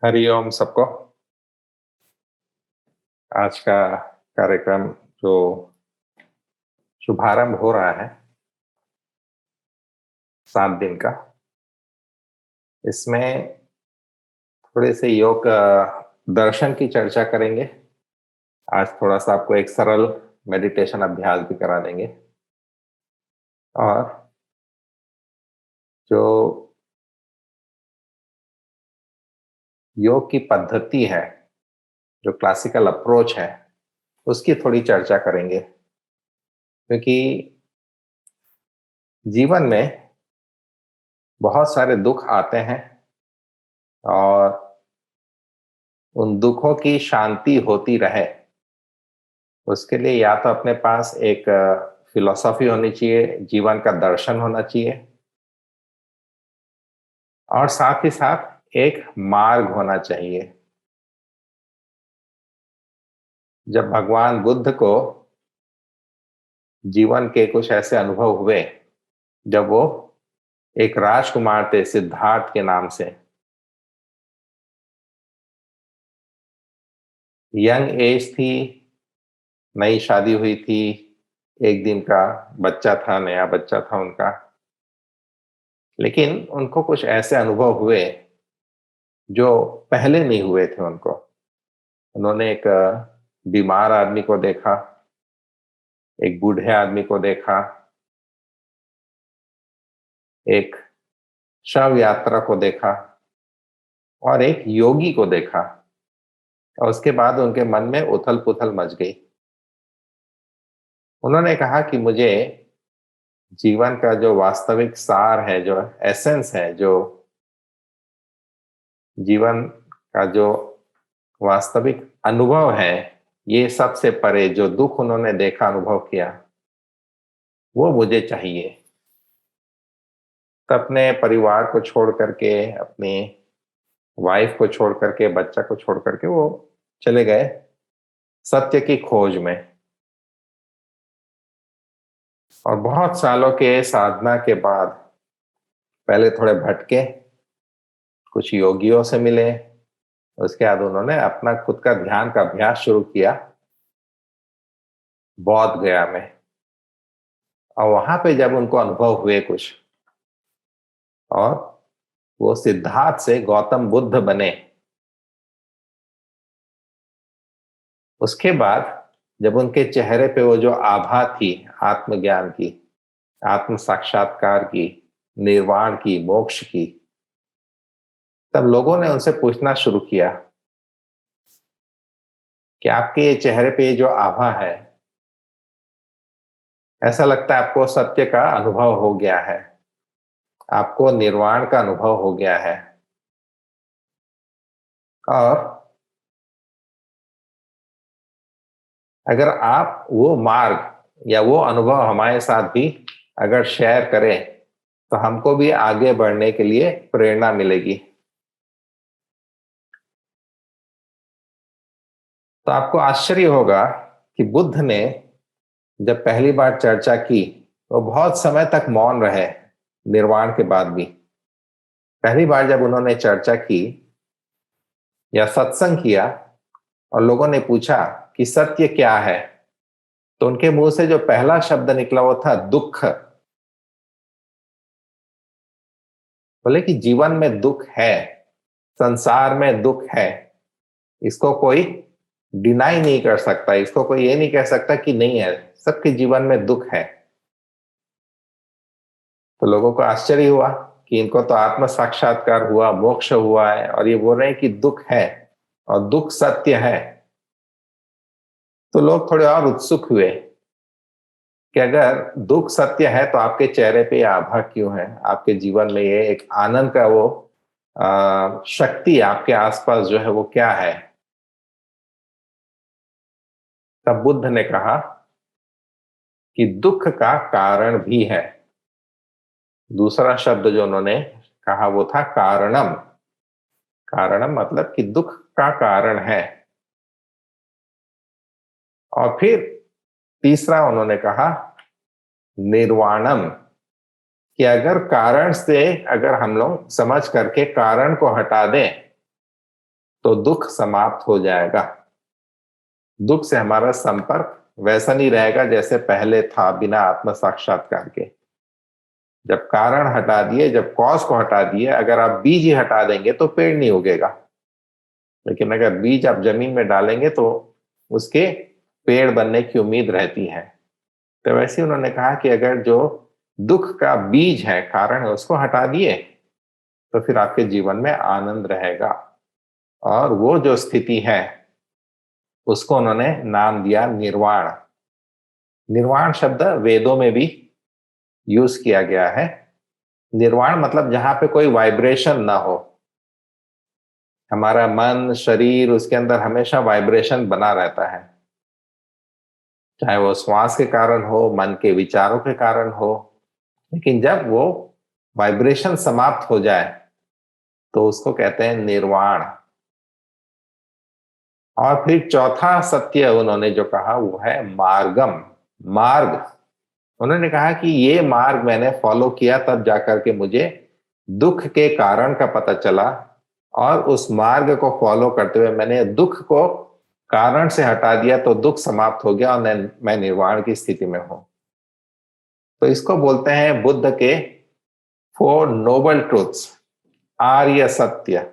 हरिओम सबको। आज का कार्यक्रम जो शुभारंभ हो रहा है 7 दिन का, इसमें थोड़े से योग दर्शन की चर्चा करेंगे। आज थोड़ा सा आपको एक सरल मेडिटेशन अभ्यास भी करा देंगे और जो योग की पद्धति है, जो क्लासिकल अप्रोच है, उसकी थोड़ी चर्चा करेंगे। क्योंकि जीवन में बहुत सारे दुख आते हैं और उन दुखों की शांति होती रहे, उसके लिए या तो अपने पास एक फिलॉसफी होनी चाहिए, जीवन का दर्शन होना चाहिए और साथ ही साथ एक मार्ग होना चाहिए। जब भगवान बुद्ध को जीवन के कुछ ऐसे अनुभव हुए, जब वो एक राजकुमार थे सिद्धार्थ के नाम से, यंग एज थी, नई शादी हुई थी, एक दिन का बच्चा था, नया बच्चा था उनका। लेकिन उनको कुछ ऐसे अनुभव हुए जो पहले नहीं हुए थे उनको। उन्होंने एक बीमार आदमी को देखा, एक बूढ़े आदमी को देखा, एक शव यात्रा को देखा और एक योगी को देखा। और उसके बाद उनके मन में उथल-पुथल मच गई। उन्होंने कहा कि मुझे जीवन का जो वास्तविक सार है, जो एसेंस है, जो जीवन का जो वास्तविक अनुभव है, ये सबसे परे जो दुःख उन्होंने देखा, अनुभव किया, वो मुझे चाहिए। तो अपने परिवार को छोड़ करके, अपनी वाइफ को छोड़ करके, बच्चा को छोड़ करके वो चले गए सत्य की खोज में। और बहुत सालों के साधना के बाद पहले थोड़े भटके, कुछ योगियों से मिले, उसके बाद उन्होंने अपना खुद का ध्यान का अभ्यास शुरू किया बौद्ध गया में। और वहां पे जब उनको अनुभव हुए कुछ, और वो सिद्धार्थ से गौतम बुद्ध बने, उसके बाद जब उनके चेहरे पे वो जो आभा थी आत्मज्ञान की, आत्म साक्षात्कार की, निर्वाण की, मोक्ष की, तब लोगों ने उनसे पूछना शुरू किया कि आपके ये चेहरे पे ये जो आभा है, ऐसा लगता है आपको सत्य का अनुभव हो गया है, आपको निर्वाण का अनुभव हो गया है। और अगर आप वो मार्ग या वो अनुभव हमारे साथ भी अगर शेयर करें, तो हमको भी आगे बढ़ने के लिए प्रेरणा मिलेगी। तो आपको आश्चर्य होगा कि बुद्ध ने जब पहली बार चर्चा की, वो बहुत समय तक मौन रहे, निर्वाण के बाद भी। पहली बार जब उन्होंने चर्चा की या सत्संग किया और लोगों ने पूछा कि सत्य क्या है, तो उनके मुंह से जो पहला शब्द निकला वो था दुख। बोले कि जीवन में दुख है, संसार में दुख है, इसको कोई डिनाई नहीं कर सकता, इसको कोई ये नहीं कह सकता कि नहीं है, सबके जीवन में दुख है। तो लोगों को आश्चर्य हुआ कि इनको तो आत्म साक्षात्कार हुआ, मोक्ष हुआ है, और ये बोल रहे हैं कि दुख है और दुख सत्य है। तो लोग थोड़े और उत्सुक हुए कि अगर दुख सत्य है तो आपके चेहरे पे ये आभा क्यों है, आपके जीवन में ये एक आनंद का वो शक्ति आपके आसपास जो है वो क्या है। तब बुद्ध ने कहा कि दुख का कारण भी है। दूसरा शब्द जो उन्होंने कहा वो था कारणम। कारणम मतलब कि दुख का कारण है। और फिर तीसरा उन्होंने कहा निर्वाणम, कि अगर कारण से अगर हम लोग समझ करके कारण को हटा दें, तो दुख समाप्त हो जाएगा। दुख से हमारा संपर्क वैसा नहीं रहेगा जैसे पहले था बिना आत्म साक्षात्कार के। जब कारण हटा दिए, जब कॉज को हटा दिए, अगर आप बीज ही हटा देंगे तो पेड़ नहीं उगेगा, लेकिन अगर बीज आप जमीन में डालेंगे तो उसके पेड़ बनने की उम्मीद रहती है। तो वैसे उन्होंने कहा कि अगर जो दुख का बीज है, कारण है, उसको हटा दिए तो फिर आपके जीवन में आनंद रहेगा। और वो जो स्थिति है उसको उन्होंने नाम दिया निर्वाण। निर्वाण शब्द वेदों में भी यूज किया गया है। निर्वाण मतलब जहां पे कोई वाइब्रेशन ना हो। हमारा मन, शरीर, उसके अंदर हमेशा वाइब्रेशन बना रहता है, चाहे वो श्वास के कारण हो, मन के विचारों के कारण हो। लेकिन जब वो वाइब्रेशन समाप्त हो जाए तो उसको कहते हैं निर्वाण। और फिर चौथा सत्य उन्होंने जो कहा वो है मार्गम, मार्ग। उन्होंने कहा कि ये मार्ग मैंने फॉलो किया तब जाकर के मुझे दुख के कारण का पता चला, और उस मार्ग को फॉलो करते हुए मैंने दुख को कारण से हटा दिया तो दुख समाप्त हो गया और मैं निर्वाण की स्थिति में हूं। तो इसको बोलते हैं बुद्ध के 4 नोबल ट्रूथ्स, आर्य सत्य।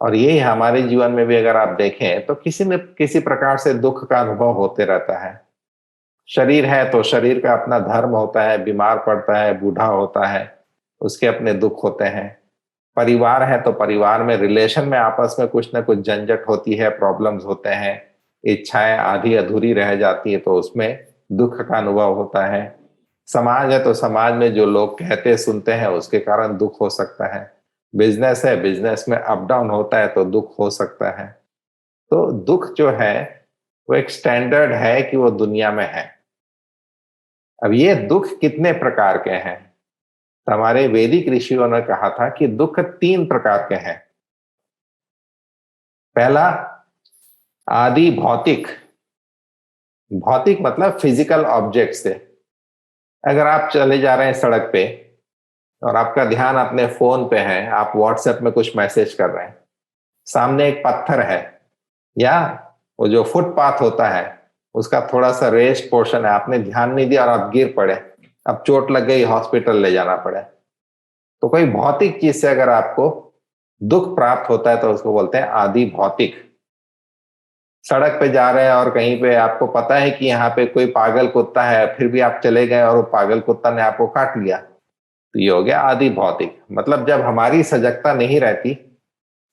और ये हमारे जीवन में भी अगर आप देखें तो किसी न किसी प्रकार से दुख का अनुभव होते रहता है। शरीर है तो शरीर का अपना धर्म होता है, बीमार पड़ता है, बूढ़ा होता है, उसके अपने दुख होते हैं। परिवार है तो परिवार में, रिलेशन में आपस में कुछ ना कुछ झंझट होती है, प्रॉब्लम्स होते हैं, इच्छाएं आधी अधूरी रह जाती है तो उसमें दुख का अनुभव होता है। समाज है तो समाज में जो लोग कहते सुनते हैं उसके कारण दुख हो सकता है। बिजनेस है, बिजनेस में अप डाउन होता है तो दुख हो सकता है। तो दुख जो है वो एक स्टैंडर्ड है कि वो दुनिया में है। अब ये दुख कितने प्रकार के हैं? तो हमारे वैदिक ऋषियों ने कहा था कि दुख 3 प्रकार के हैं। पहला आदि भौतिक। भौतिक मतलब फिजिकल ऑब्जेक्ट से। अगर आप चले जा रहे हैं सड़क पे और आपका ध्यान अपने फोन पे है, आप व्हाट्सएप में कुछ मैसेज कर रहे हैं, सामने एक पत्थर है या वो जो फुटपाथ होता है उसका थोड़ा सा रेस्ट पोर्शन है, आपने ध्यान नहीं दिया और आप गिर पड़े, अब चोट लग गई, हॉस्पिटल ले जाना पड़े। तो कोई भौतिक चीज से अगर आपको दुख प्राप्त होता है तो उसको बोलते हैं आदि भौतिक। सड़क पे जा रहे हैं और कहीं पे आपको पता है कि यहाँ पे कोई पागल कुत्ता है, फिर भी आप चले गए और वो पागल कुत्ता ने आपको काट लिया, तो ये हो गया आदि भौतिक। मतलब जब हमारी सजगता नहीं रहती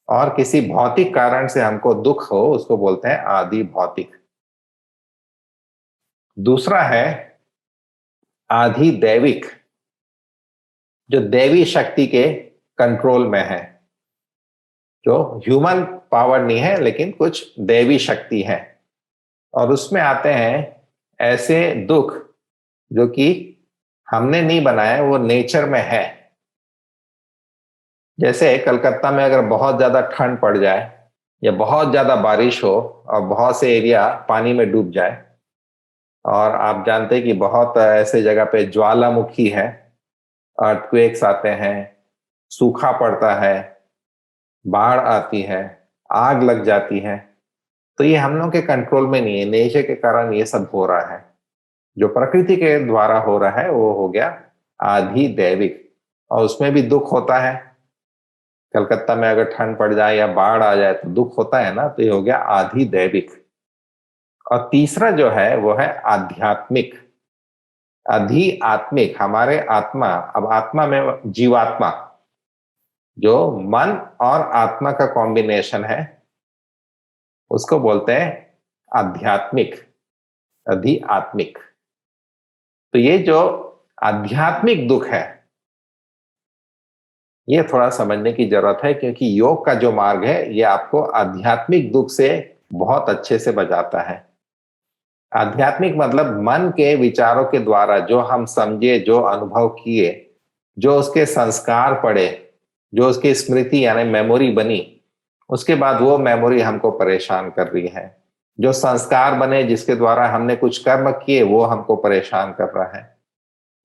और किसी भौतिक कारण से हमको दुख हो, उसको बोलते हैं आदि भौतिक। दूसरा है आधि दैविक, जो दैवी शक्ति के कंट्रोल में है, जो ह्यूमन पावर नहीं है लेकिन कुछ दैवी शक्ति है। और उसमें आते हैं ऐसे दुख जो कि हमने नहीं बनाए, वो नेचर में है। जैसे कलकत्ता में अगर बहुत ज्यादा ठंड पड़ जाए या बहुत ज्यादा बारिश हो और बहुत से एरिया पानी में डूब जाए, और आप जानते हैं कि बहुत ऐसे जगह पे ज्वालामुखी है, अर्थक्वेक्स आते हैं, सूखा पड़ता है, बाढ़ आती है, आग लग जाती है, तो ये हम लोग के कंट्रोल में नहीं है, नेचर के कारण ये सब हो रहा है। जो प्रकृति के द्वारा हो रहा है वो हो गया आधि दैविक, और उसमें भी दुख होता है। कलकत्ता में अगर ठंड पड़ जाए या बाढ़ आ जाए तो दुख होता है ना, तो ये हो गया आधि दैविक। और तीसरा जो है वो है आध्यात्मिक। अधि आत्मिक, हमारे आत्मा, अब आत्मा में जीवात्मा, जो मन और आत्मा का कॉम्बिनेशन है, उसको बोलते हैं आध्यात्मिक, अधि आत्मिक। तो ये जो आध्यात्मिक दुख है ये थोड़ा समझने की जरूरत है, क्योंकि योग का जो मार्ग है ये आपको आध्यात्मिक दुख से बहुत अच्छे से बचाता है। आध्यात्मिक मतलब मन के विचारों के द्वारा जो हम समझे, जो अनुभव किए, जो उसके संस्कार पड़े, जो उसकी स्मृति यानी मेमोरी बनी, उसके बाद वो मेमोरी हमको परेशान कर रही है। जो संस्कार बने जिसके द्वारा हमने कुछ कर्म किए वो हमको परेशान कर रहा है।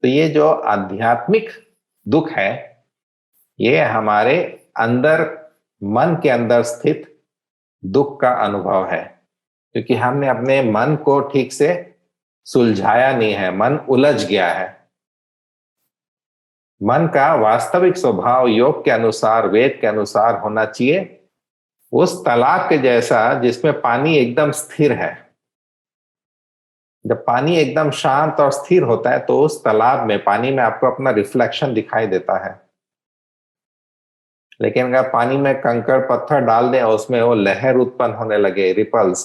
तो ये जो आध्यात्मिक दुख है ये हमारे अंदर, मन के अंदर स्थित दुख का अनुभव है, क्योंकि हमने अपने मन को ठीक से सुलझाया नहीं है, मन उलझ गया है। मन का वास्तविक स्वभाव योग के अनुसार, वेद के अनुसार होना चाहिए उस तालाब के जैसा जिसमें पानी एकदम स्थिर है। जब पानी एकदम शांत और स्थिर होता है तो उस तालाब में, पानी में आपको अपना रिफ्लेक्शन दिखाई देता है। लेकिन अगर पानी में कंकड़ पत्थर डाल दें और उसमें वो लहर उत्पन्न होने लगे, रिपल्स,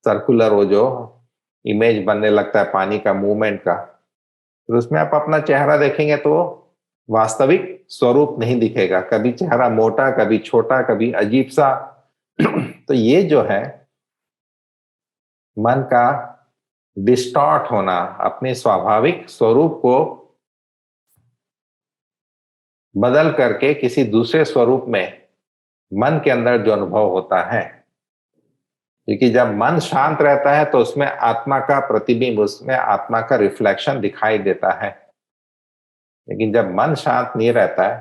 सर्कुलर, वो जो इमेज बनने लगता है पानी का, मूवमेंट का, फिर उसमें आप अपना चेहरा देखेंगे तो वास्तविक स्वरूप नहीं दिखेगा। कभी चेहरा मोटा, कभी छोटा, कभी अजीब सा। तो ये जो है मन का डिस्टॉर्ट होना, अपने स्वाभाविक स्वरूप को बदल करके किसी दूसरे स्वरूप में मन के अंदर जो अनुभव होता है, क्योंकि जब मन शांत रहता है तो उसमें आत्मा का प्रतिबिंब, उसमें आत्मा का रिफ्लेक्शन दिखाई देता है। लेकिन जब मन शांत नहीं रहता है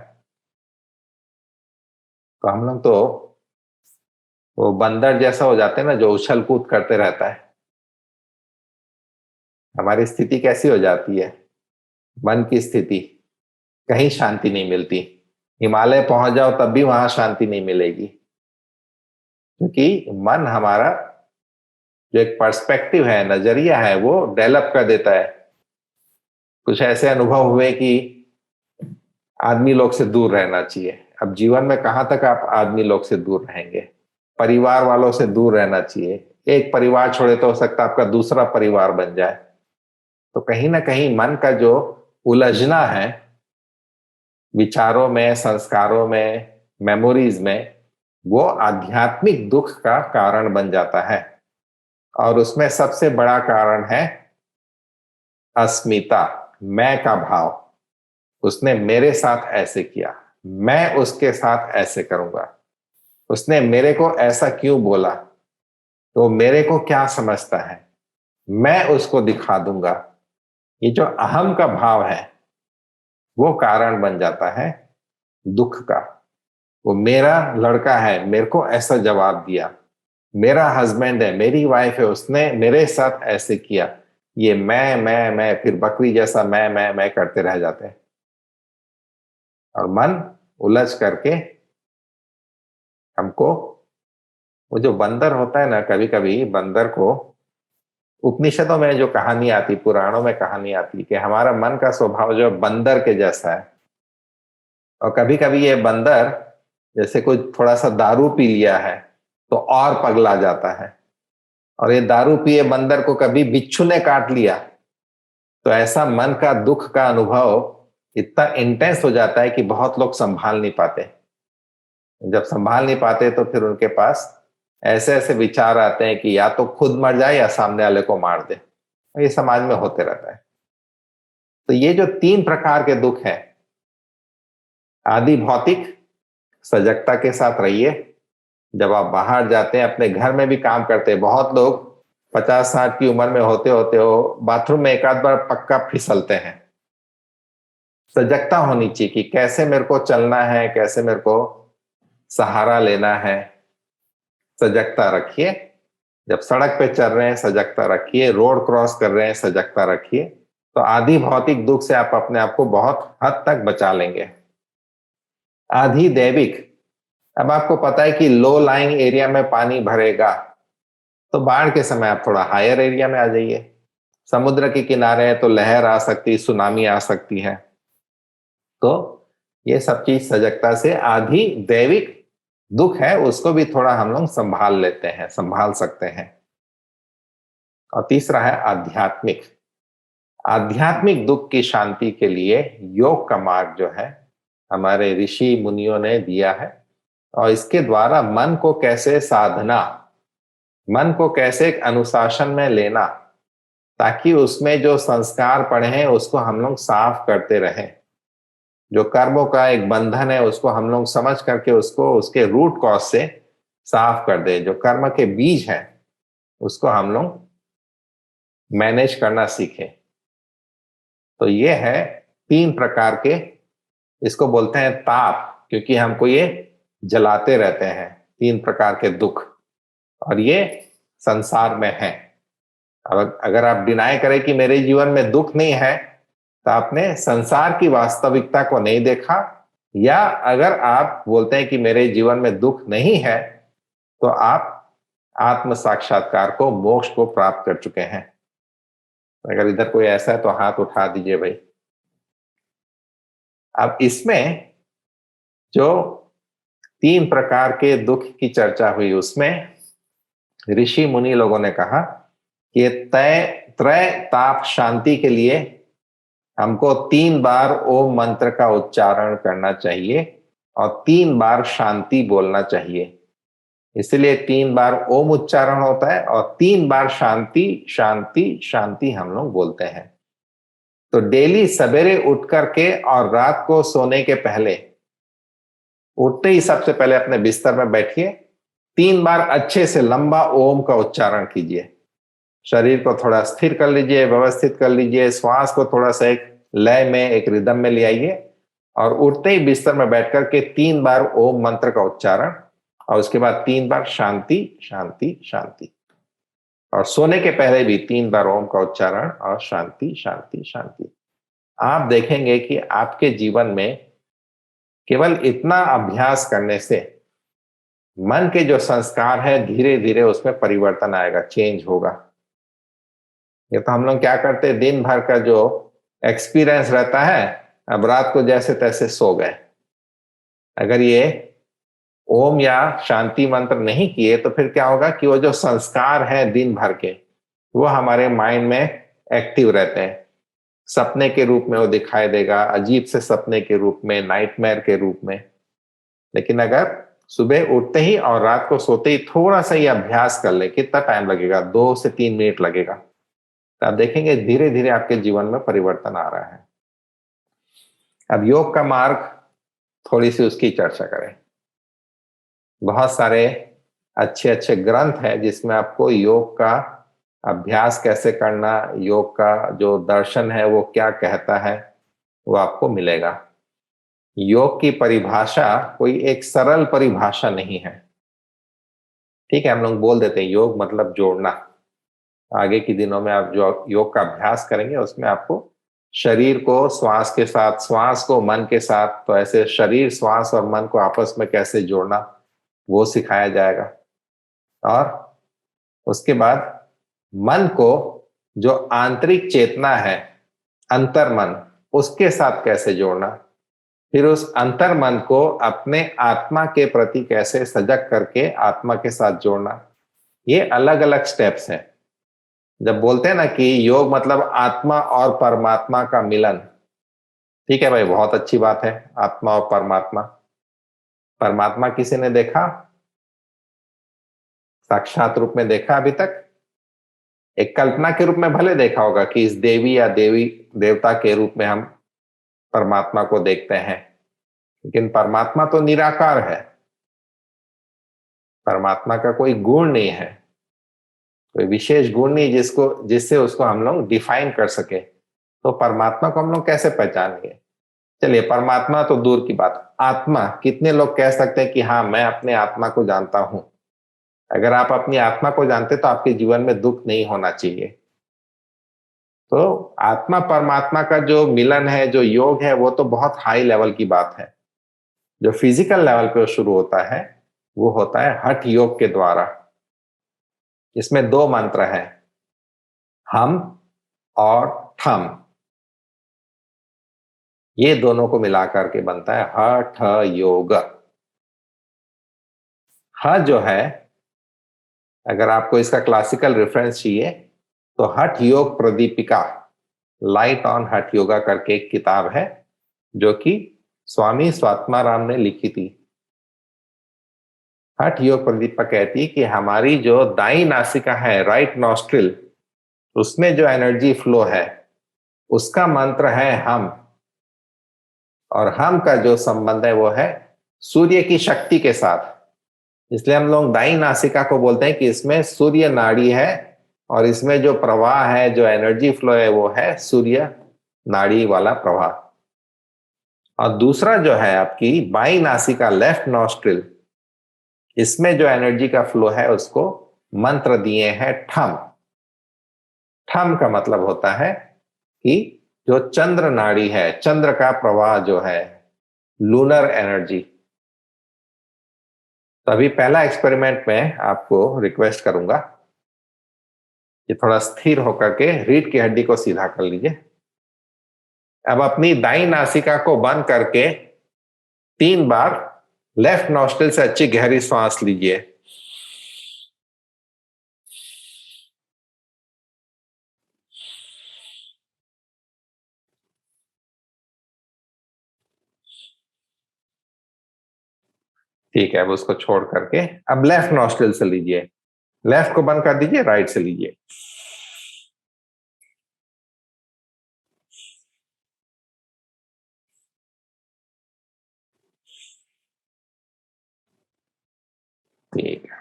तो हम लोग तो वो बंदर जैसा हो जाते हैं ना, जो उछल कूद करते रहता है। हमारी स्थिति कैसी हो जाती है, मन की स्थिति, कहीं शांति नहीं मिलती। हिमालय पहुंच जाओ तब भी वहां शांति नहीं मिलेगी, क्योंकि मन हमारा जो एक पर्सपेक्टिव है, नजरिया है, वो डेवलप कर देता है। कुछ ऐसे अनुभव हुए कि आदमी लोग से दूर रहना चाहिए। अब जीवन में कहां तक आप आदमी लोग से दूर रहेंगे? परिवार वालों से दूर रहना चाहिए। एक परिवार छोड़े तो हो सकता है आपका दूसरा परिवार बन जाए। तो कहीं ना कहीं मन का जो उलझना है विचारों में, संस्कारों में, मेमोरीज में, वो आध्यात्मिक दुख का कारण बन जाता है। और उसमें सबसे बड़ा कारण है अस्मिता, मैं का भाव। उसने मेरे साथ ऐसे किया, मैं उसके साथ ऐसे करूंगा। उसने मेरे को ऐसा क्यों बोला, तो मेरे को क्या समझता है, मैं उसको दिखा दूंगा। ये जो अहम का भाव है वो कारण बन जाता है दुख का। वो मेरा लड़का है, मेरे को ऐसा जवाब दिया, मेरा हस्बैंड है, मेरी वाइफ है, उसने मेरे साथ ऐसे किया। ये मैं फिर बकरी जैसा मैं करते रह जाते हैं। और मन उलझ करके हमको, वो जो बंदर होता है ना, कभी कभी बंदर को उपनिषदों में जो कहानी आती, पुराणों में कहानी आती कि हमारा मन का स्वभाव जो बंदर के जैसा है। और कभी कभी ये बंदर, जैसे कोई थोड़ा सा दारू पी लिया है तो और पगला जाता है। और ये दारू पिए बंदर को कभी बिच्छू ने काट लिया तो ऐसा मन का दुख का अनुभव इतना इंटेंस हो जाता है कि बहुत लोग संभाल नहीं पाते। जब संभाल नहीं पाते तो फिर उनके पास ऐसे ऐसे विचार आते हैं कि या तो खुद मर जाए या सामने वाले को मार दे। ये समाज में होते रहता है। तो ये जो तीन प्रकार के दुख हैं, आदि भौतिक, सजगता के साथ रहिए। जब आप बाहर जाते हैं, अपने घर में भी काम करते हैं, बहुत लोग 50-60 की उम्र में होते होते हो बाथरूम में एक आध बार पक्का फिसलते हैं। सजगता होनी चाहिए कि कैसे मेरे को चलना है, कैसे मेरे को सहारा लेना है। सजगता रखिए। जब सड़क पे चल रहे हैं सजगता रखिए, रोड क्रॉस कर रहे हैं सजगता रखिए। तो आदि भौतिक दुख से आप अपने आप को बहुत हद तक बचा लेंगे। आधि दैविक, अब आपको पता है कि लो लाइंग एरिया में पानी भरेगा तो बाढ़ के समय आप थोड़ा हायर एरिया में आ जाइए। समुद्र के किनारे है तो लहर आ सकती, सुनामी आ सकती है। तो ये सब चीज सजगता से, आधी दैविक दुख है उसको भी थोड़ा हम लोग संभाल लेते हैं, संभाल सकते हैं। और तीसरा है आध्यात्मिक। आध्यात्मिक दुख की शांति के लिए योग का मार्ग जो है हमारे ऋषि मुनियों ने दिया है। और इसके द्वारा मन को कैसे साधना, मन को कैसे एक अनुशासन में लेना, ताकि उसमें जो संस्कार पड़े हैं उसको हम लोग साफ करते रहें। जो कर्मों का एक बंधन है उसको हम लोग समझ करके उसको उसके रूट कॉज से साफ कर दें। जो कर्म के बीज है उसको हम लोग मैनेज करना सीखें। तो ये है तीन प्रकार के, इसको बोलते हैं ताप, क्योंकि हमको ये जलाते रहते हैं, तीन प्रकार के दुख। और ये संसार में है। अब अगर आप डिनाई करें कि मेरे जीवन में दुख नहीं है, तो आपने संसार की वास्तविकता को नहीं देखा, या अगर आप बोलते हैं कि मेरे जीवन में दुख नहीं है, तो आप आत्म साक्षात्कार को, मोक्ष को प्राप्त कर चुके हैं। अगर इधर कोई ऐसा है तो हाथ उठा दीजिए भाई। अब इसमें जो 3 प्रकार के दुख की चर्चा हुई, उसमें ऋषि मुनि लोगों ने कहा कि तय त्रय ताप शांति के लिए हमको 3 बार ओम मंत्र का उच्चारण करना चाहिए और 3 बार शांति बोलना चाहिए। इसलिए 3 बार ओम उच्चारण होता है और 3 बार शांति शांति शांति हम लोग बोलते हैं। तो डेली सवेरे उठ करके और रात को सोने के पहले, उठते ही सबसे पहले अपने बिस्तर में बैठिए, 3 बार अच्छे से लंबा ओम का उच्चारण कीजिए। शरीर को थोड़ा स्थिर कर लीजिए, व्यवस्थित कर लीजिए, श्वास को थोड़ा सा एक लय में, एक रिदम में ले आइए, और उठते ही बिस्तर में बैठ करके 3 बार ओम मंत्र का उच्चारण, और उसके बाद 3 बार शांति शांति शांति, और सोने के पहले भी 3 बार ओम का उच्चारण और शांति शांति शांति। आप देखेंगे कि आपके जीवन में केवल इतना अभ्यास करने से मन के जो संस्कार है धीरे धीरे उसमें परिवर्तन आएगा, चेंज होगा। ये तो हम लोग क्या करते हैं, दिन भर का जो एक्सपीरियंस रहता है, अब रात को जैसे तैसे सो गए। अगर ये ओम या शांति मंत्र नहीं किए तो फिर क्या होगा कि वो जो संस्कार है दिन भर के, वो हमारे माइंड में एक्टिव रहते हैं। सपने के रूप में वो दिखाई देगा, अजीब से सपने के रूप में, नाइटमेयर के रूप में। लेकिन अगर सुबह उठते ही और रात को सोते ही थोड़ा सा ये अभ्यास कर ले, कितना टाइम लगेगा, 2 से 3 मिनट लगेगा, तो आप देखेंगे धीरे धीरे आपके जीवन में परिवर्तन आ रहा है। अब योग का मार्ग, थोड़ी सी उसकी चर्चा करें। बहुत सारे अच्छे अच्छे ग्रंथ हैं जिसमें आपको योग का अभ्यास कैसे करना, योग का जो दर्शन है वो क्या कहता है, वो आपको मिलेगा। योग की परिभाषा कोई एक सरल परिभाषा नहीं है। ठीक है, हम लोग बोल देते हैं योग मतलब जोड़ना। आगे के दिनों में आप जो योग का अभ्यास करेंगे उसमें आपको शरीर को श्वास के साथ, श्वास को मन के साथ, तो ऐसे शरीर, श्वास और मन को आपस में कैसे जोड़ना वो सिखाया जाएगा। और उसके बाद मन को, जो आंतरिक चेतना है, अंतर्मन, उसके साथ कैसे जोड़ना, फिर उस अंतर्मन को अपने आत्मा के प्रति कैसे सजग करके आत्मा के साथ जोड़ना। ये अलग अलग स्टेप्स हैं। जब बोलते हैं ना कि योग मतलब आत्मा और परमात्मा का मिलन, ठीक है भाई, बहुत अच्छी बात है, आत्मा और परमात्मा। परमात्मा किसी ने देखा, साक्षात रूप में देखा अभी तक? एक कल्पना के रूप में भले देखा होगा कि इस देवी या देवी देवता के रूप में हम परमात्मा को देखते हैं, लेकिन परमात्मा तो निराकार है। परमात्मा का कोई गुण नहीं है, कोई विशेष गुण नहीं जिससे उसको हम लोग डिफाइन कर सके। तो परमात्मा को हम लोग कैसे पहचानेंगे? चलिए, परमात्मा तो दूर की बात, आत्मा, कितने लोग कह सकते हैं कि हाँ मैं अपने आत्मा को जानता हूं? अगर आप अपनी आत्मा को जानते तो आपके जीवन में दुख नहीं होना चाहिए। तो आत्मा परमात्मा का जो मिलन है, जो योग है, वो तो बहुत हाई लेवल की बात है। जो फिजिकल लेवल पे शुरू होता है वो होता है हठ योग के द्वारा। इसमें 2 मंत्र हैं, हम और ठम। ये दोनों को मिलाकर के बनता है हठ योग। ह जो है, अगर आपको इसका क्लासिकल रेफरेंस चाहिए तो हठ योग प्रदीपिका, लाइट ऑन हठ योगा करके एक किताब है जो कि स्वामी स्वात्माराम ने लिखी थी। हठ योग प्रदीपा कहती है कि हमारी जो दाई नासिका है, राइट नॉस्ट्रिल, उसमें जो एनर्जी फ्लो है उसका मंत्र है हम, और हम का जो संबंध है वो है सूर्य की शक्ति के साथ। इसलिए हम लोग दाई नासिका को बोलते हैं कि इसमें सूर्य नाड़ी है, और इसमें जो प्रवाह है, जो एनर्जी फ्लो है, वो है सूर्य नाड़ी वाला प्रवाह। और दूसरा जो है आपकी बाई नासिका, लेफ्ट नॉस्ट्रिल, इसमें जो एनर्जी का फ्लो है उसको मंत्र दिए हैं ठम। ठम का मतलब होता है कि जो चंद्र नाड़ी है, चंद्र का प्रवाह जो है, लूनर एनर्जी। तो अभी पहला एक्सपेरिमेंट में आपको रिक्वेस्ट करूंगा कि थोड़ा स्थिर होकर के रीढ़ की हड्डी को सीधा कर लीजिए। अब अपनी दाई नासिका को बंद करके 3 बार लेफ्ट नॉस्ट्रिल से अच्छी गहरी सांस लीजिए। ठीक है, अब उसको छोड़ करके अब लेफ्ट नॉस्ट्रिल से लीजिए। लेफ्ट को बंद कर दीजिए, राइट से लीजिए। ठीक है।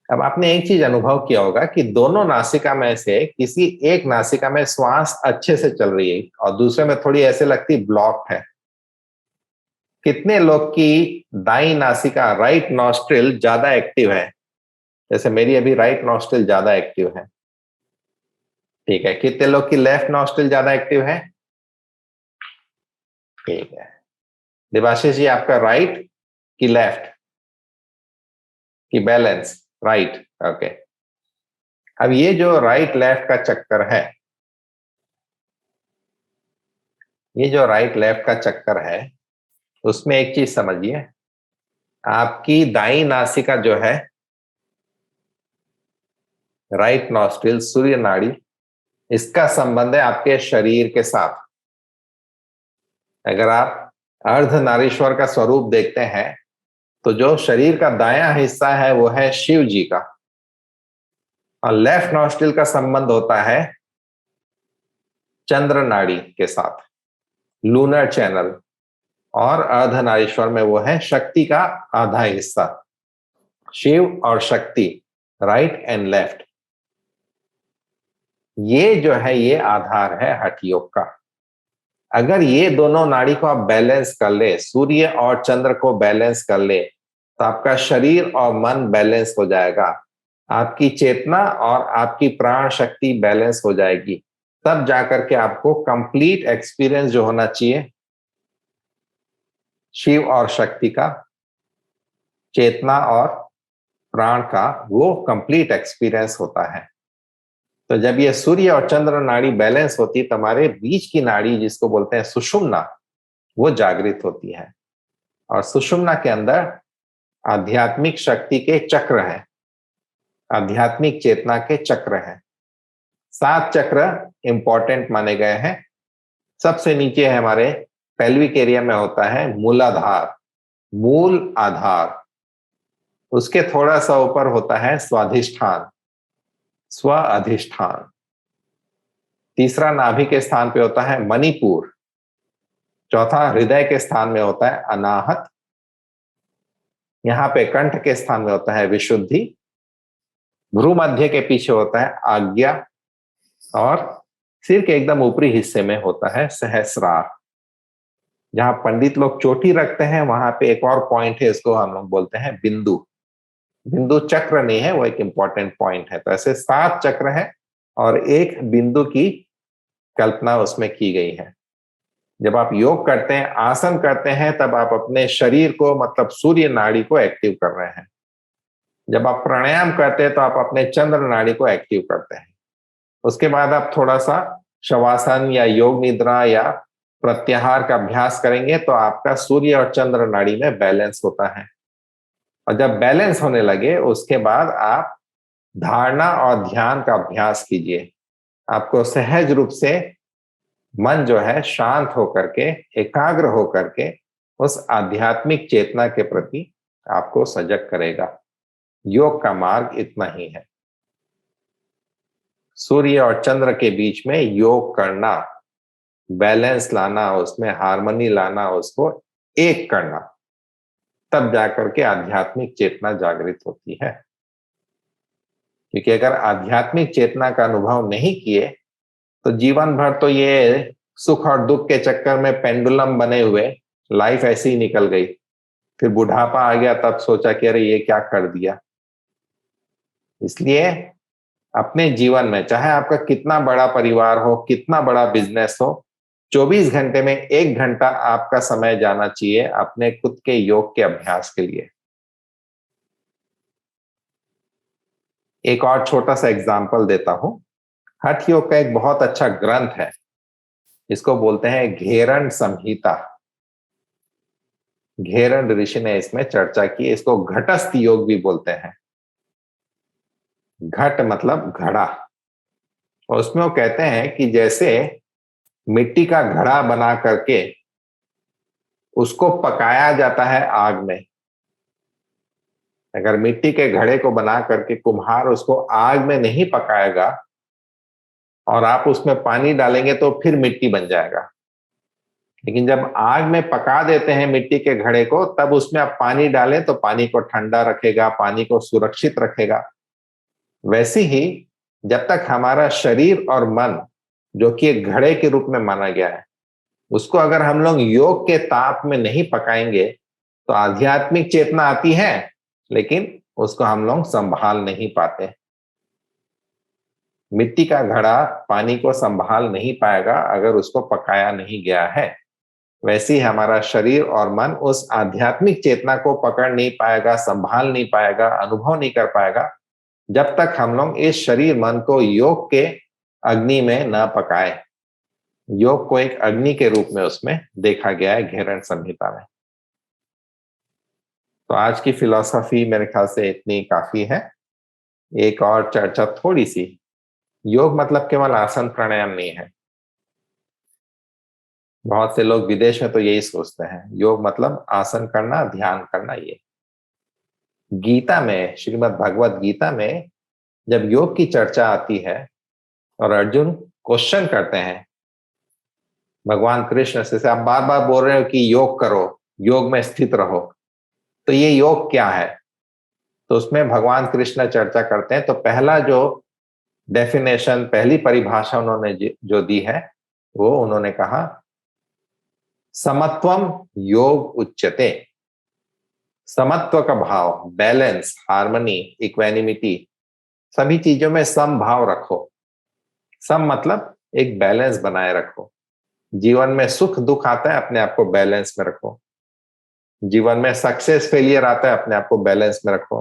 अब आपने एक चीज अनुभव किया होगा कि दोनों नासिका में से किसी एक नासिका में श्वास अच्छे से चल रही है और दूसरे में थोड़ी ऐसे लगती ब्लॉक है। कितने लोग की दाई नासिका, राइट नॉस्ट्रिल ज्यादा एक्टिव है? जैसे मेरी अभी राइट नॉस्ट्रिल ज्यादा एक्टिव है। ठीक है, कितने लोग की लेफ्ट नॉस्ट्रिल ज्यादा एक्टिव है? ठीक है। देवाशीष जी, आपका राइट की लेफ्ट की बैलेंस? राइट। ओके। अब ये जो राइट लेफ्ट का चक्कर है, ये जो राइट लेफ्ट का चक्कर है, उसमें एक चीज समझिए, आपकी दाई नासिका जो है, राइट नॉस्ट्रिल, सूर्य नाड़ी, इसका संबंध है आपके शरीर के साथ। अगर आप अर्धनारीश्वर का स्वरूप देखते हैं तो जो शरीर का दायां हिस्सा है वो है शिव जी का, और लेफ्ट नॉस्ट्रिल का संबंध होता है चंद्र नाड़ी के साथ, लूनर चैनल। और अर्धनारीश्वर में वो है शक्ति का आधा हिस्सा, शिव और शक्ति, राइट एंड लेफ्ट। ये जो है ये आधार है हठ योग का। अगर ये दोनों नाड़ी को आप बैलेंस कर ले, सूर्य और चंद्र को बैलेंस कर ले, तो आपका शरीर और मन बैलेंस हो जाएगा, आपकी चेतना और आपकी प्राण शक्ति बैलेंस हो जाएगी। तब जाकर के आपको कंप्लीट एक्सपीरियंस जो होना चाहिए शिव और शक्ति का, चेतना और प्राण का, वो कंप्लीट एक्सपीरियंस होता है। तो जब ये सूर्य और चंद्र नाड़ी बैलेंस होती, तो हमारे बीच की नाड़ी जिसको बोलते हैं सुषुम्ना, वो जागृत होती है। और सुषुम्ना के अंदर आध्यात्मिक शक्ति के चक्र हैं, आध्यात्मिक चेतना के चक्र हैं। 7 चक्र इंपॉर्टेंट माने गए हैं। सबसे नीचे है हमारे पेल्विक एरिया में होता है मूलाधार, मूल आधार। उसके थोड़ा सा ऊपर होता है स्वाधिष्ठान, स्व अधिष्ठान। तीसरा नाभि के स्थान पे होता है मणिपुर। चौथा हृदय के स्थान में होता है अनाहत। यहां पे कंठ के स्थान में होता है विशुद्धि। भ्रू मध्य के पीछे होता है आज्ञा। और सिर के एकदम ऊपरी हिस्से में होता है सहस्रार। जहां पंडित लोग चोटी रखते हैं वहां पे एक और पॉइंट है, इसको हम लोग बोलते हैं बिंदु। बिंदु चक्र नहीं है, वो एक इंपॉर्टेंट पॉइंट है। तो ऐसे 7 चक्र है और एक बिंदु की कल्पना उसमें की गई है। जब आप योग करते हैं, आसन करते हैं, तब आप अपने शरीर को, मतलब सूर्य नाड़ी को एक्टिव कर रहे हैं। जब आप प्राणायाम करते हैं तो आप अपने चंद्र नाड़ी को एक्टिव करते हैं। उसके बाद आप थोड़ा सा शवासन या योग निद्रा या प्रत्याहार का अभ्यास करेंगे तो आपका सूर्य और चंद्र नाड़ी में बैलेंस होता है। और जब बैलेंस होने लगे उसके बाद आप धारणा और ध्यान का अभ्यास कीजिए। आपको सहज रूप से मन जो है शांत होकर के, एकाग्र होकर के उस आध्यात्मिक चेतना के प्रति आपको सजग करेगा। योग का मार्ग इतना ही है। सूर्य और चंद्र के बीच में योग करना, बैलेंस लाना, उसमें हार्मनी लाना, उसको एक करना, तब जाकर के आध्यात्मिक चेतना जागृत होती है। क्योंकि अगर आध्यात्मिक चेतना का अनुभव नहीं किए तो जीवन भर तो ये सुख और दुख के चक्कर में पेंडुलम बने हुए लाइफ ऐसी ही निकल गई। फिर बुढ़ापा आ गया तब सोचा कि अरे ये क्या कर दिया। इसलिए अपने जीवन में चाहे आपका कितना बड़ा परिवार हो, कितना बड़ा बिजनेस हो, 24 घंटे में 1 घंटा आपका समय जाना चाहिए अपने खुद के योग के अभ्यास के लिए। एक और छोटा सा एग्जाम्पल देता हूं। हठ योग का एक बहुत अच्छा ग्रंथ है, इसको बोलते हैं घेरण संहिता। घेरण ऋषि ने इसमें चर्चा की, इसको घटस्थ योग भी बोलते हैं। घट मतलब घड़ा, और उसमें वो कहते हैं कि जैसे मिट्टी का घड़ा बना करके उसको पकाया जाता है आग में। अगर मिट्टी के घड़े को बना करके कुम्हार उसको आग में नहीं पकाएगा और आप उसमें पानी डालेंगे तो फिर मिट्टी बन जाएगा। लेकिन जब आग में पका देते हैं मिट्टी के घड़े को, तब उसमें आप पानी डालें तो पानी को ठंडा रखेगा, पानी को सुरक्षित रखेगा। वैसे ही जब तक हमारा शरीर और मन, जो कि एक घड़े के रूप में माना गया है, उसको अगर हम लोग योग के ताप में नहीं पकाएंगे तो आध्यात्मिक चेतना आती है, लेकिन उसको हम लोग संभाल नहीं पाते। मिट्टी का घड़ा पानी को संभाल नहीं पाएगा अगर उसको पकाया नहीं गया है। वैसे ही हमारा शरीर और मन उस आध्यात्मिक चेतना को पकड़ नहीं पाएगा, संभाल नहीं पाएगा, अनुभव नहीं कर पाएगा, जब तक हम लोग इस शरीर मन को योग के अग्नि में न पकाए। योग को एक अग्नि के रूप में उसमें देखा गया है घेरण संहिता में। तो आज की फिलॉसफी मेरे ख्याल से इतनी काफी है। एक और चर्चा थोड़ी सी, योग मतलब केवल आसन प्राणायाम नहीं है। बहुत से लोग विदेश में तो यही सोचते हैं, योग मतलब आसन करना, ध्यान करना। ये गीता में, श्रीमद् भगवत गीता में जब योग की चर्चा आती है और अर्जुन क्वेश्चन करते हैं भगवान कृष्ण से, आप बार बार बोल रहे हो कि योग करो, योग में स्थित रहो, तो ये योग क्या है? तो उसमें भगवान कृष्ण चर्चा करते हैं। तो पहला जो डेफिनेशन, पहली परिभाषा उन्होंने जो दी है, वो उन्होंने कहा समत्वम योग उच्यते। समत्व का भाव, बैलेंस, हार्मनी, इक्वेनिमिटी, सभी चीजों में समभाव रखो। सम मतलब एक बैलेंस बनाए रखो। जीवन में सुख दुख आता है, अपने आप को बैलेंस में रखो। जीवन में सक्सेस फेलियर आता है, अपने आप को बैलेंस में रखो।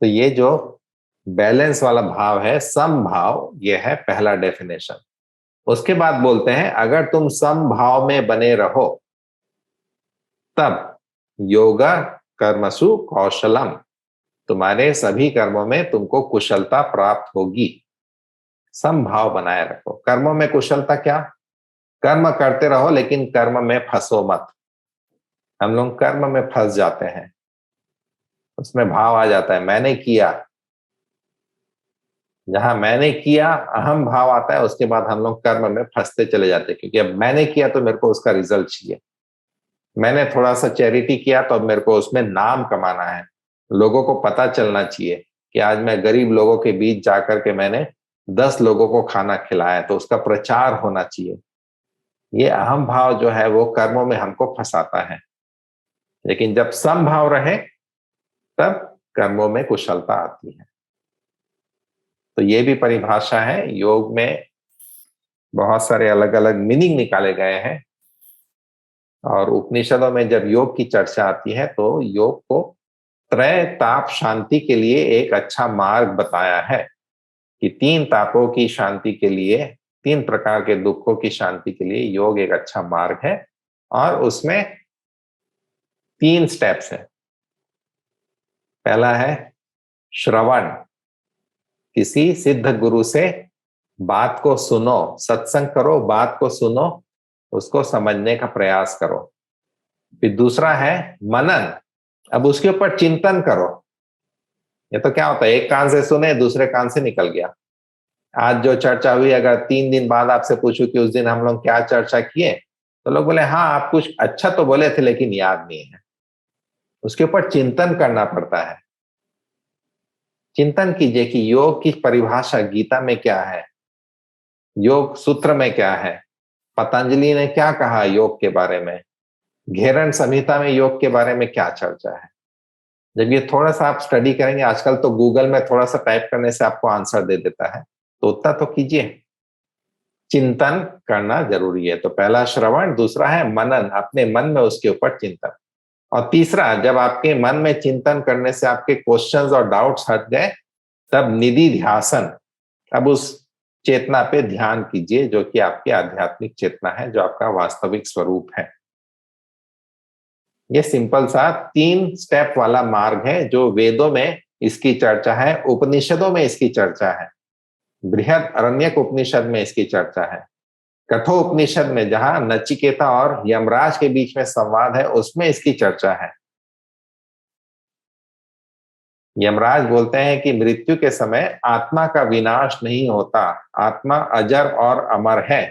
तो ये जो बैलेंस वाला भाव है, समभाव, ये है पहला डेफिनेशन। उसके बाद बोलते हैं अगर तुम समभाव में बने रहो तब योगा कर्मसु कौशलम, तुम्हारे सभी कर्मों में तुमको कुशलता प्राप्त होगी। समभाव बनाए रखो। कर्मों में कुशलता क्या? कर्म करते रहो लेकिन कर्म में फंसो मत। हम लोग कर्म में फंस जाते हैं, उसमें भाव आ जाता है मैंने किया। जहां मैंने किया अहम भाव आता है, उसके बाद हम लोग कर्म में फंसते चले जाते हैं, क्योंकि अब मैंने किया तो मेरे को उसका रिजल्ट चाहिए। मैंने थोड़ा सा चैरिटी किया तो अब मेरे को उसमें नाम कमाना है, लोगों को पता चलना चाहिए कि आज मैं गरीब लोगों के बीच जाकर के मैंने 10 लोगों को खाना खिलाया, तो उसका प्रचार होना चाहिए। ये अहम भाव जो है वो कर्मों में हमको फंसाता है। लेकिन जब समभाव रहे तब कर्मों में कुशलता आती है। तो ये भी परिभाषा है। योग में बहुत सारे अलग अलग मीनिंग निकाले गए हैं, और उपनिषदों में जब योग की चर्चा आती है तो योग को त्रय ताप शांति के लिए एक अच्छा मार्ग बताया है कि 3 तापों की शांति के लिए, 3 प्रकार के दुखों की शांति के लिए योग एक अच्छा मार्ग है। और उसमें 3 स्टेप्स हैं। पहला है श्रवण, किसी सिद्ध गुरु से बात को सुनो, सत्संग करो, बात को सुनो, उसको समझने का प्रयास करो। फिर दूसरा है मनन, अब उसके ऊपर चिंतन करो। ये तो क्या होता है, एक कान से सुने दूसरे कान से निकल गया। आज जो चर्चा हुई, अगर 3 दिन बाद आपसे पूछूं कि उस दिन हम लोग क्या चर्चा किए, तो लोग बोले हाँ आप कुछ अच्छा तो बोले थे लेकिन याद नहीं है। उसके ऊपर चिंतन करना पड़ता है। चिंतन कीजिए कि योग की परिभाषा गीता में क्या है, योग सूत्र में क्या है, पतंजलि ने क्या कहा योग के बारे में, घेरण संहिता में योग के बारे में क्या चर्चा है। जब ये थोड़ा सा आप स्टडी करेंगे, आजकल तो गूगल में थोड़ा सा टाइप करने से आपको आंसर दे देता है, तो उतना तो कीजिए। चिंतन करना जरूरी है। तो पहला श्रवण, दूसरा है मनन, अपने मन में उसके ऊपर चिंतन, और तीसरा, जब आपके मन में चिंतन करने से आपके क्वेश्चंस और डाउट्स हट गए, तब निधि ध्यासन, अब उस चेतना पे ध्यान कीजिए जो कि आपकी आध्यात्मिक चेतना है, जो आपका वास्तविक स्वरूप है। ये सिंपल सा 3 स्टेप वाला मार्ग है, जो वेदों में इसकी चर्चा है, उपनिषदों में इसकी चर्चा है, बृहद अरण्यक उपनिषद में इसकी चर्चा है, कठोपनिषद में जहां नचिकेता और यमराज के बीच में संवाद है, उसमें इसकी चर्चा है। यमराज बोलते हैं कि मृत्यु के समय आत्मा का विनाश नहीं होता, आत्मा अजर और अमर है,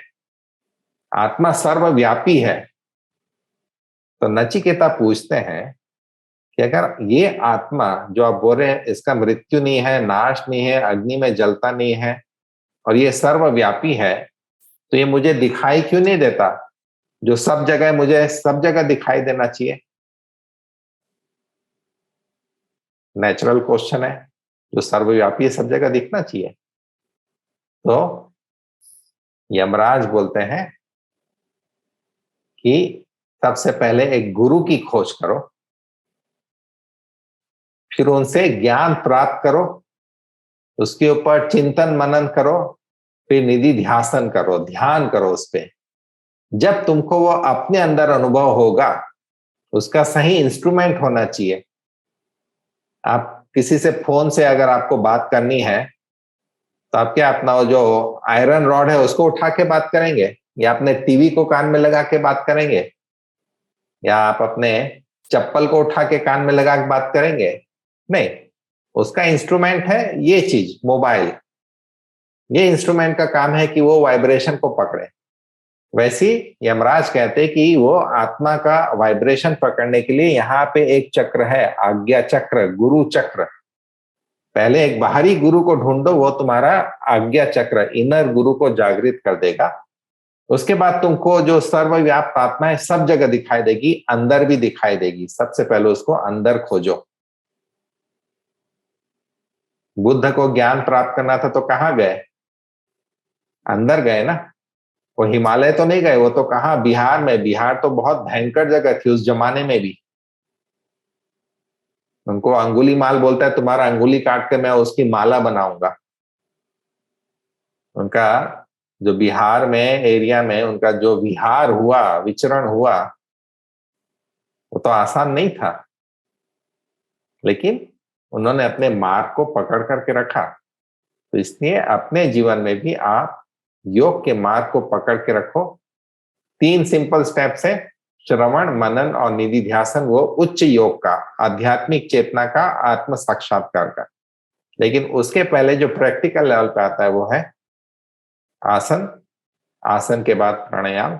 आत्मा सर्वव्यापी है। तो नचिकेता पूछते हैं कि अगर ये आत्मा जो आप बोल रहे हैं इसका मृत्यु नहीं है, नाश नहीं है, अग्नि में जलता नहीं है, और ये सर्वव्यापी है, तो ये मुझे दिखाई क्यों नहीं देता? जो सब जगह, मुझे सब जगह दिखाई देना चाहिए। नेचुरल क्वेश्चन है, जो सर्वव्यापी है सब जगह दिखना चाहिए। तो यमराज बोलते हैं कि सबसे पहले एक गुरु की खोज करो, फिर उनसे ज्ञान प्राप्त करो, उसके ऊपर चिंतन मनन करो, फिर निधि ध्यासन करो, ध्यान करो उस पे। जब तुमको वो अपने अंदर अनुभव होगा, उसका सही इंस्ट्रूमेंट होना चाहिए। आप किसी से फोन से अगर आपको बात करनी है, तो आप क्या अपना वो जो आयरन रॉड है उसको उठा के बात करेंगे, या अपने टीवी को कान में लगा के बात करेंगे, या आप अपने चप्पल को उठा के कान में लगा के बात करेंगे? नहीं, उसका इंस्ट्रूमेंट है ये चीज, मोबाइल। ये इंस्ट्रूमेंट का काम है कि वो वाइब्रेशन को पकड़े। वैसी यमराज कहते कि वो आत्मा का वाइब्रेशन पकड़ने के लिए यहाँ पे एक चक्र है, आज्ञा चक्र, गुरु चक्र। पहले एक बाहरी गुरु को ढूंढो, वो तुम्हारा आज्ञा चक्र, इनर गुरु को जागृत कर देगा। उसके बाद तुमको जो सर्वव्याप्त आत्मा है सब जगह दिखाई देगी, अंदर भी दिखाई देगी। सबसे पहले उसको अंदर खोजो। बुद्ध को ज्ञान प्राप्त करना था तो कहाँ गए? अंदर गए ना। वो हिमालय तो नहीं गए, वो तो कहाँ, बिहार में। बिहार तो बहुत भयंकर जगह थी उस जमाने में भी। उनको अंगुली माल बोलता है, तुम्हारा अंगुली काट के मैं उसकी माला बनाऊंगा। उनका जो बिहार में एरिया में उनका जो विहार हुआ, विचरण हुआ, वो तो आसान नहीं था, लेकिन उन्होंने अपने मार्ग को पकड़ करके रखा। तो इसलिए अपने जीवन में भी आप योग के मार्ग को पकड़ के रखो। 3 सिंपल स्टेप्स है, श्रवण, मनन और निधि ध्यासन, वो उच्च योग का, आध्यात्मिक चेतना का, आत्म साक्षात्कार का। लेकिन उसके पहले जो प्रैक्टिकल लेवल पे आता है वो है आसन, आसन के बाद प्राणायाम,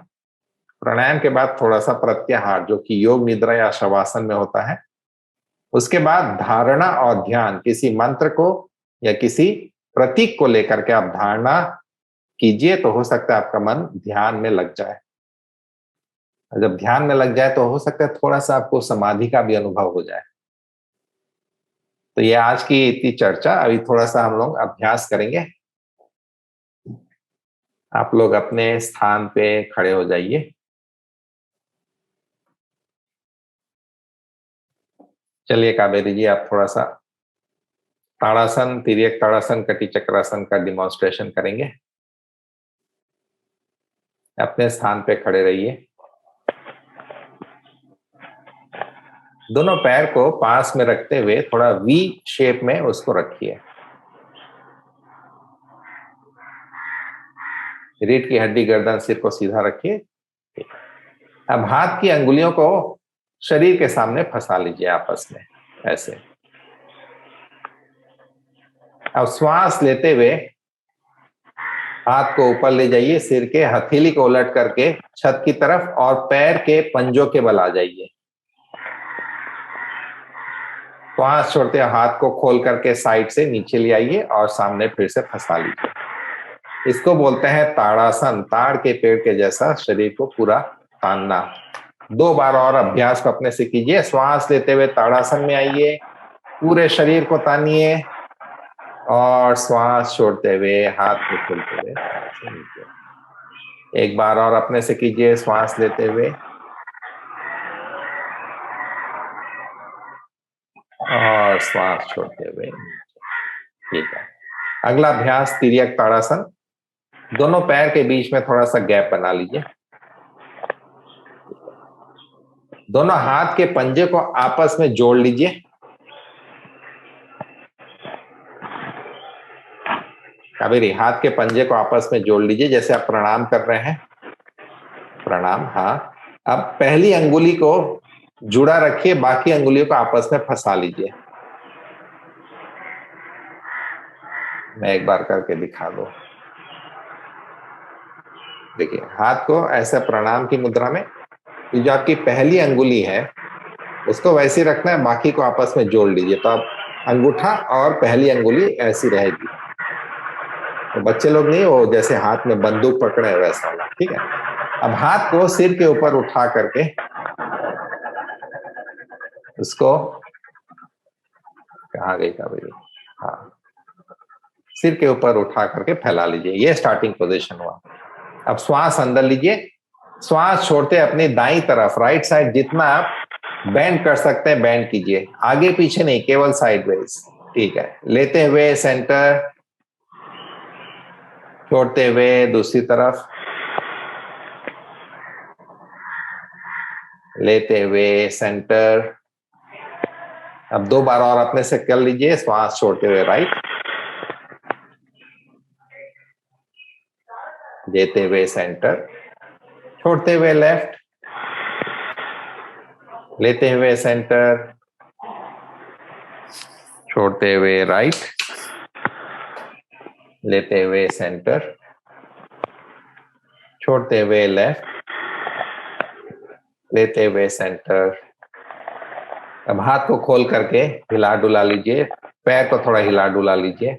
प्राणायाम के बाद थोड़ा सा प्रत्याहार जो कि योग निद्रा या शवासन में होता है। उसके बाद धारणा और ध्यान, किसी मंत्र को या किसी प्रतीक को लेकर के आप धारणा कीजिए, तो हो सकता है आपका मन ध्यान में लग जाए। जब ध्यान में लग जाए तो हो सकता है थोड़ा सा आपको समाधि का भी अनुभव हो जाए। तो ये आज की इतनी चर्चा। अभी थोड़ा सा हम लोग अभ्यास करेंगे। आप लोग अपने स्थान पे खड़े हो जाइए। चलिए कावेरी जी, आप थोड़ा सा ताड़ासन, तिर्यक ताड़ासन, कटी चक्रासन का डिमॉन्स्ट्रेशन करेंगे। अपने स्थान पे खड़े रहिए। दोनों पैर को पास में रखते हुए थोड़ा वी शेप में उसको रखिए। रीढ़ की हड्डी, गर्दन, सिर को सीधा रखिए। अब हाथ की अंगुलियों को शरीर के सामने फंसा लीजिए आपस में, ऐसे। अब श्वास लेते हुए हाथ को ऊपर ले जाइए, सिर के हथेली को उलट करके छत की तरफ, और पैर के पंजों के बल आ जाइए। श्वास छोड़ते हाथ को खोल करके साइड से नीचे ले आइए और सामने फिर से फंसा लीजिए। इसको बोलते हैं ताड़ासन, ताड़ के पेड़ के जैसा शरीर को पूरा तानना। 2 बार और अभ्यास को अपने से कीजिए। श्वास लेते हुए ताड़ासन में आइए, पूरे शरीर को तानिए और श्वास छोड़ते हुए हाथ को खोलते हुए से नीचे। एक बार और अपने से कीजिए, श्वास लेते हुए और श्वास छोड़ते हुए नीचे। ठीक है। अगला अभ्यास तिर्यक ताड़ासन। दोनों पैर के बीच में थोड़ा सा गैप बना लीजिए। दोनों हाथ के पंजे को आपस में जोड़ लीजिए। कावेरी, हाथ के पंजे को आपस में जोड़ लीजिए जैसे आप प्रणाम कर रहे हैं। प्रणाम, हाँ। अब पहली अंगुली को जुड़ा रखिए, बाकी अंगुलियों को आपस में फंसा लीजिए। मैं एक बार करके दिखा दूं। देखिए, हाथ को ऐसे प्रणाम की मुद्रा में, जो आपकी पहली अंगुली है उसको वैसे ही रखना है, बाकी को आपस में जोड़ लीजिए। तो अब अंगूठा और पहली अंगुली ऐसी रहेगी। तो बच्चे लोग नहीं, वो जैसे हाथ में बंदूक पकड़े वैसा वाला। ठीक है। अब हाथ को सिर के ऊपर उठा करके उसको, कहाँ गई कावेरी, हाँ, सिर के ऊपर उठा करके फैला लीजिए। ये स्टार्टिंग पोजीशन हुआ। अब श्वास अंदर लीजिए, श्वास छोड़ते अपनी दाईं तरफ, राइट साइड जितना आप बैंड कर सकते हैं बैंड कीजिए, आगे पीछे नहीं, केवल साइडवेज। ठीक है। लेते हुए सेंटर, छोड़ते हुए दूसरी तरफ, लेते हुए सेंटर। अब 2 बार और अपने से कर लीजिए, श्वास छोड़ते हुए राइट, लेते हुए सेंटर, छोड़ते हुए लेफ्ट, लेते हुए सेंटर, छोड़ते हुए राइट, लेते हुए सेंटर, छोड़ते हुए लेफ्ट, लेते हुए सेंटर। अब हाथ को खोल करके हिला डुला लीजिए, पैर को थोड़ा हिला डुला लीजिए।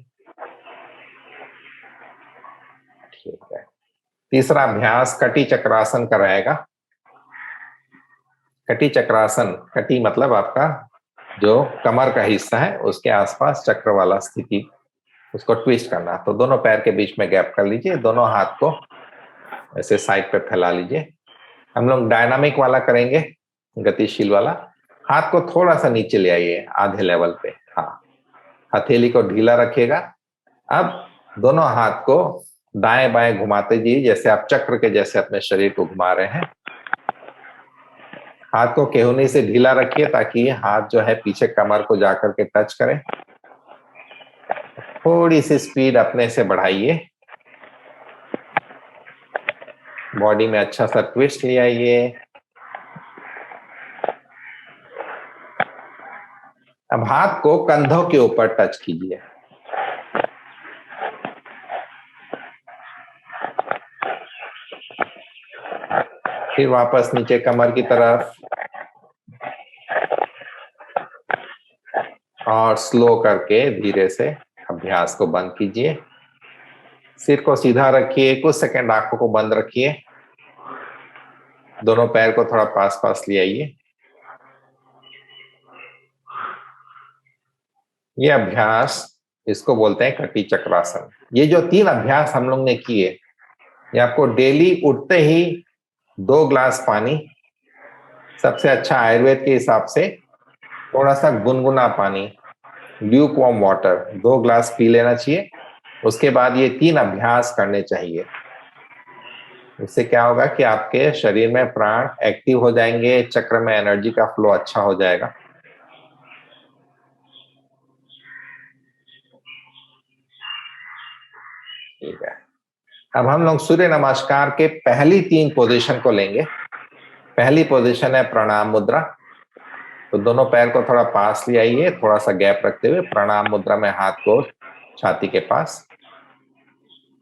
ठीक है। तीसरा अभ्यास कटी चक्रासन का रहेगा। कटी चक्रासन, कटी मतलब आपका जो कमर का हिस्सा है उसके आसपास चक्र वाला स्थिति, उसको ट्विस्ट करना। तो दोनों पैर के बीच में गैप कर लीजिए, दोनों हाथ को ऐसे साइड पे फैला लीजिए। हम लोग डायनामिक वाला करेंगे, गतिशील वाला। हाथ को थोड़ा सा नीचे ले आइए, आधे लेवल पे, हाँ। हथेली को ढीला रखिएगा। अब दोनों हाथ को दाएं बाएं घुमाते जाइए, जैसे आप चक्र के जैसे अपने शरीर को घुमा रहे हैं। हाथ को केहूनी से ढीला रखिए ताकि हाथ जो है पीछे कमर को जाकर के टच करे। थोड़ी सी स्पीड अपने से बढ़ाइए, बॉडी में अच्छा सा ट्विस्ट ले आइए। अब हाथ को कंधों के ऊपर टच कीजिए। फिर वापस नीचे कमर की तरफ, और स्लो करके धीरे से अभ्यास को बंद कीजिए। सिर को सीधा रखिए, कुछ सेकंड आंखों को बंद रखिए। दोनों पैर को थोड़ा पास पास ले आइए। ये अभ्यास, इसको बोलते हैं कटी चक्रासन। ये जो 3 अभ्यास हम लोग ने किए, ये आपको डेली उठते ही 2 ग्लास पानी, सबसे अच्छा आयुर्वेद के हिसाब से थोड़ा सा गुनगुना पानी, Luke warm water 2 glass P लेना चाहिए। उसके बाद ये 3 अभ्यास करने चाहिए। इससे क्या होगा कि आपके शरीर में प्राण एक्टिव हो जाएंगे, चक्र में एनर्जी का फ्लो अच्छा हो जाएगा। ठीक है। अब हम लोग सूर्य नमस्कार के पहली 3 पोजीशन को लेंगे। पहली पोजीशन है प्रणाम मुद्रा। तो दोनों पैर को थोड़ा पास ले आइए, थोड़ा सा गैप रखते हुए प्रणाम मुद्रा में हाथ को छाती के पास।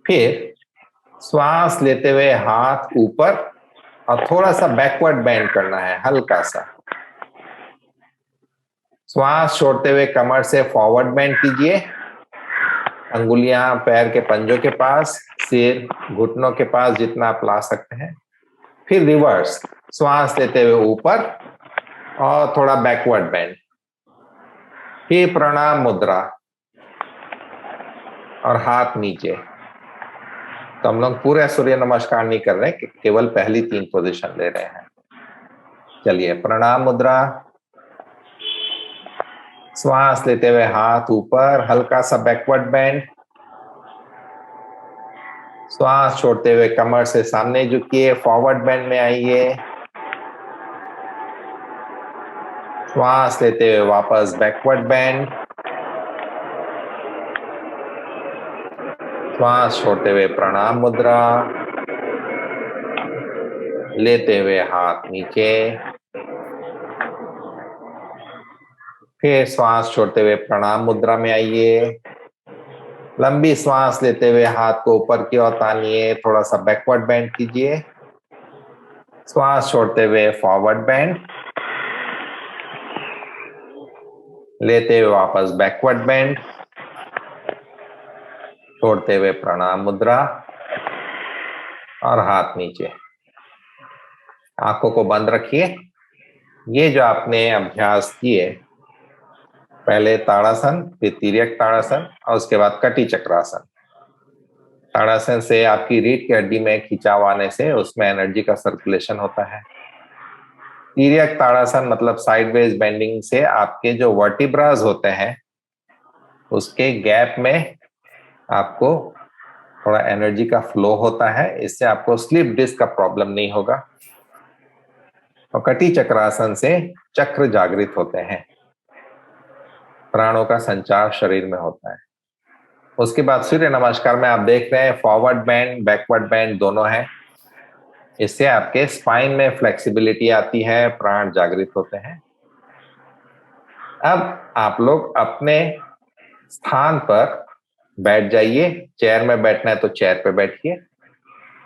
फिर श्वास लेते हुए हाथ ऊपर और थोड़ा सा बैकवर्ड बेंड करना है, हल्का सा। श्वास छोड़ते हुए कमर से फॉरवर्ड बेंड कीजिए, अंगुलियां पैर के पंजों के पास, सिर घुटनों के पास जितना आप ला सकते हैं। फिर रिवर्स, श्वास लेते हुए ऊपर और थोड़ा बैकवर्ड बेंड। फिर प्रणाम मुद्रा और हाथ नीचे। तो हम लोग पूरे सूर्य नमस्कार नहीं कर रहे, केवल पहली 3 पोजीशन ले रहे हैं। चलिए, प्रणाम मुद्रा। श्वास लेते हुए हाथ ऊपर, हल्का सा बैकवर्ड बेंड। श्वास छोड़ते हुए कमर से सामने झुकिए, फॉरवर्ड बेंड में आइए। श्वास लेते हुए वापस बैकवर्ड बेंड। श्वास छोड़ते हुए प्रणाम मुद्रा, लेते हुए हाथ नीचे। फिर श्वास छोड़ते हुए प्रणाम मुद्रा में आइए। लंबी श्वास लेते हुए हाथ को ऊपर की ओर तानिए, थोड़ा सा बैकवर्ड बेंड कीजिए। श्वास छोड़ते हुए फॉरवर्ड बेंड, लेते हुए वापस बैकवर्ड बेंड, छोड़ते हुए प्रणाम मुद्रा और हाथ नीचे। आंखों को बंद रखिए। ये जो आपने अभ्यास किए, पहले ताड़ासन, फिर तिर्यक ताड़ासन और उसके बाद कटी चक्रासन। ताड़ासन से आपकी रीढ़ की हड्डी में खिंचाव आने से उसमें एनर्जी का सर्कुलेशन होता है। तिर्यक ताड़ासन मतलब साइडवेज बेंडिंग से आपके जो वर्टिब्रास होते हैं उसके गैप में आपको थोड़ा एनर्जी का फ्लो होता है, इससे आपको स्लिप डिस्क का प्रॉब्लम नहीं होगा। और कटी चक्रासन से चक्र जागृत होते हैं, प्राणों का संचार शरीर में होता है। उसके बाद सूर्य नमस्कार में आप देख रहे हैं फॉरवर्ड बेंड बैकवर्ड बेंड दोनों है। इससे आपके स्पाइन में फ्लेक्सिबिलिटी आती है, प्राण जागृत होते हैं। अब आप लोग अपने स्थान पर बैठ जाइए। चेयर में बैठना है तो चेयर पे बैठिए,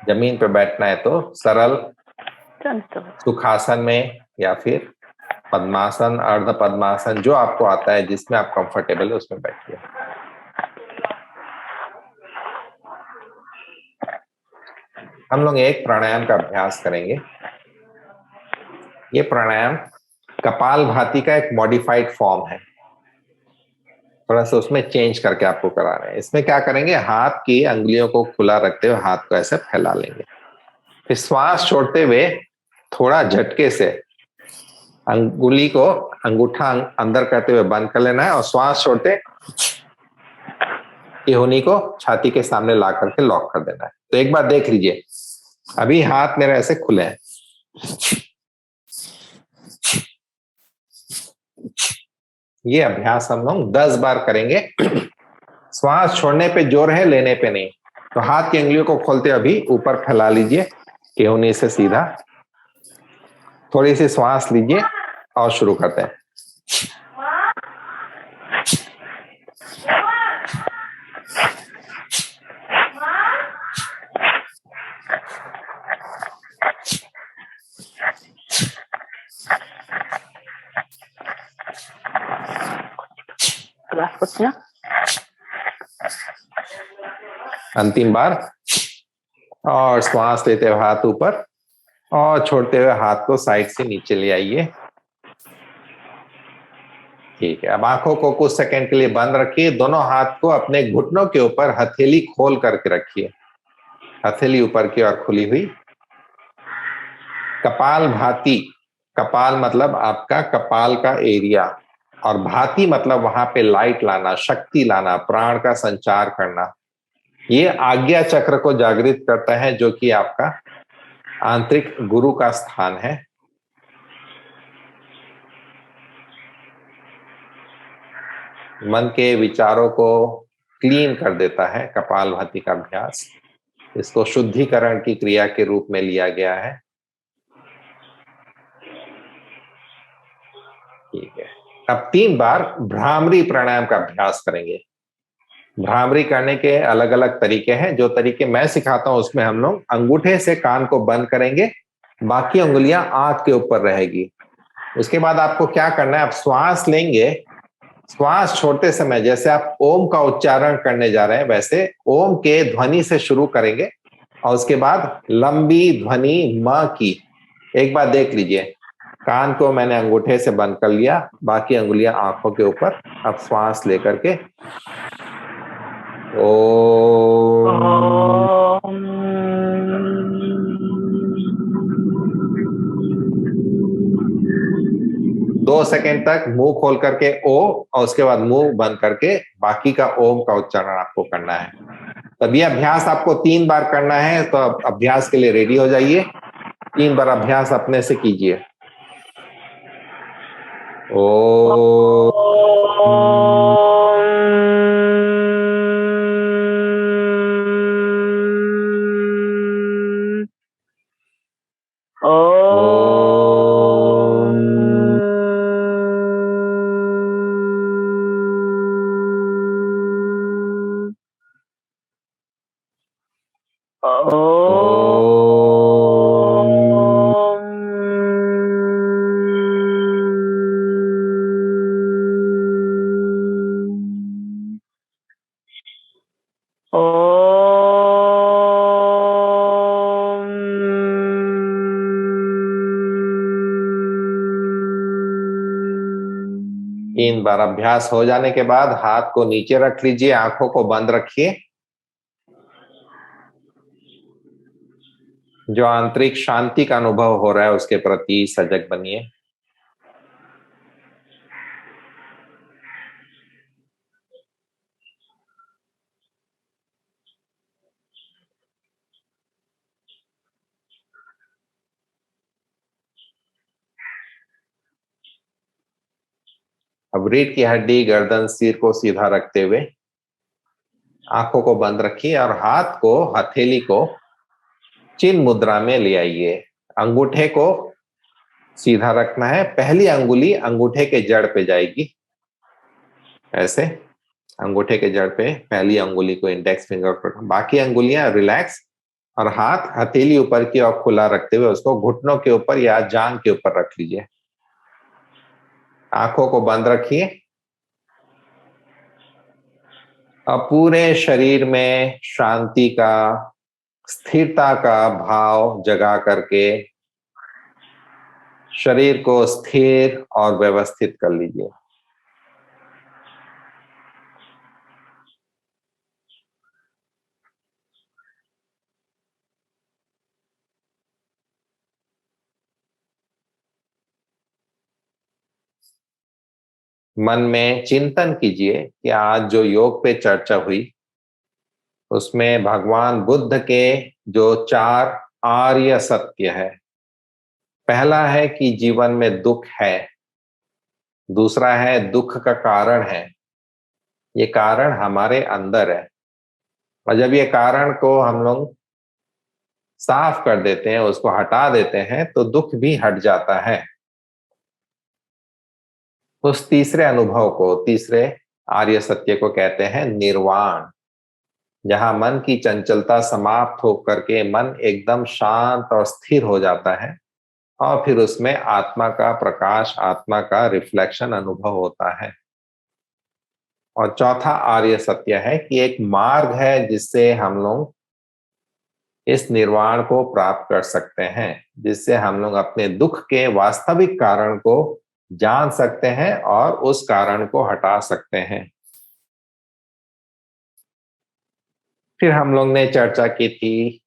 जमीन पे बैठना है तो सरल सुखासन में या फिर पद्मासन, अर्ध पद्मासन, जो आपको आता है, जिसमें आप कंफर्टेबल है उसमें बैठिए। हम लोग एक प्राणायाम का अभ्यास करेंगे। ये प्राणायाम कपालभाति का एक मॉडिफाइड फॉर्म है, थोड़ा सा उसमें चेंज करके आपको करा रहे हैं। इसमें क्या करेंगे, हाथ की अंगुलियों को खुला रखते हुए हाथ को ऐसे फैला लेंगे। फिर श्वास छोड़ते हुए थोड़ा झटके से अंगुली को अंगूठा अंदर करते हुए बंद कर लेना है और श्वास छोड़ते इहुनी को छाती के सामने ला करके लॉक कर देना है। तो एक बार देख लीजिए, अभी हाथ मेरे ऐसे खुले हैं। ये अभ्यास हम लोग 10 बार करेंगे। श्वास छोड़ने पे जोर है, लेने पे नहीं। तो हाथ की अंगुलियों को खोलते अभी ऊपर फैला लीजिए, केहूनी से सीधा। थोड़ी सी श्वास लीजिए और शुरू करते हैं। अंतिम बार। और श्वास लेते हुए हाथ ऊपर और छोड़ते हुए हाथ को साइड से नीचे ले आइए। ठीक है, अब आंखों को कुछ सेकंड के लिए बंद रखिए। दोनों हाथ को अपने घुटनों के ऊपर हथेली खोल करके रखिए, हथेली ऊपर की ओर खुली हुई। कपाल भाती, कपाल मतलब आपका कपाल का एरिया, और भाती मतलब वहां पे लाइट लाना, शक्ति लाना, प्राण का संचार करना। ये आज्ञा चक्र को जागृत करता है, जो कि आपका आंतरिक गुरु का स्थान है। मन के विचारों को क्लीन कर देता है कपालभाति का अभ्यास। इसको शुद्धिकरण की क्रिया के रूप में लिया गया है। ठीक है, अब 3 बार भ्रामरी प्राणायाम का अभ्यास करेंगे। भ्रामरी करने के अलग अलग तरीके हैं। जो तरीके मैं सिखाता हूं उसमें हम लोग अंगूठे से कान को बंद करेंगे, बाकी उंगलियां आंख के ऊपर रहेगी। उसके बाद आपको क्या करना है, आप श्वास लेंगे। श्वास छोड़ते समय जैसे आप ओम का उच्चारण करने जा रहे हैं, वैसे ओम के ध्वनि से शुरू करेंगे और उसके बाद लंबी ध्वनि म की। एक बार देख लीजिए, कान को मैंने अंगूठे से बंद कर लिया, बाकी अंगुलियां आंखों के ऊपर। अब श्वास लेकर के ओम। 2 सेकंड तक मुंह खोल करके ओ, और उसके बाद मुंह बंद करके बाकी का ओम का उच्चारण आपको करना है। तब ये अभ्यास आपको 3 बार करना है, तो अभ्यास के लिए रेडी हो जाइए। 3 बार अभ्यास अपने से कीजिए। ओ तीन बार अभ्यास हो जाने के बाद हाथ को नीचे रख लीजिए, आंखों को बंद रखिए। जो आंतरिक शांति का अनुभव हो रहा है उसके प्रति सजग बनिए। अब रीढ़ की हड्डी, गर्दन, सिर को सीधा रखते हुए आंखों को बंद रखिए और हाथ को, हथेली को चिन्ह मुद्रा में ले आइए। अंगूठे को सीधा रखना है। पहली अंगुली अंगूठे के जड़ पे जाएगी, ऐसे अंगूठे के जड़ पे पहली अंगुली को, इंडेक्स फिंगर पर, बाकी अंगुलियां रिलैक्स, और हाथ हथेली ऊपर की ओर खुला रखते हुए उसको घुटनों के ऊपर या जांघ के ऊपर रख लीजिए। आंखों को बंद रखिए। अब पूरे शरीर में शांति का, स्थिरता का भाव जगा करके शरीर को स्थिर और व्यवस्थित कर लीजिए। मन में चिंतन कीजिए कि आज जो योग पे चर्चा हुई उसमें भगवान बुद्ध के जो 4 आर्य सत्य है, पहला है कि जीवन में दुख है, दूसरा है दुख का कारण है, ये कारण हमारे अंदर है, और जब ये कारण को हम लोग साफ कर देते हैं, उसको हटा देते हैं, तो दुख भी हट जाता है। उस तीसरे अनुभव को, तीसरे आर्य सत्य को कहते हैं निर्वाण, जहां मन की चंचलता समाप्त होकर के मन एकदम शांत और स्थिर हो जाता है, और फिर उसमें आत्मा का प्रकाश, आत्मा का रिफ्लेक्शन अनुभव होता है। और चौथा आर्य सत्य है कि एक मार्ग है जिससे हम लोग इस निर्वाण को प्राप्त कर सकते हैं, जिससे हम लोग अपने दुख के वास्तविक कारण को जान सकते हैं और उस कारण को हटा सकते हैं। फिर हम लोग ने चर्चा की थी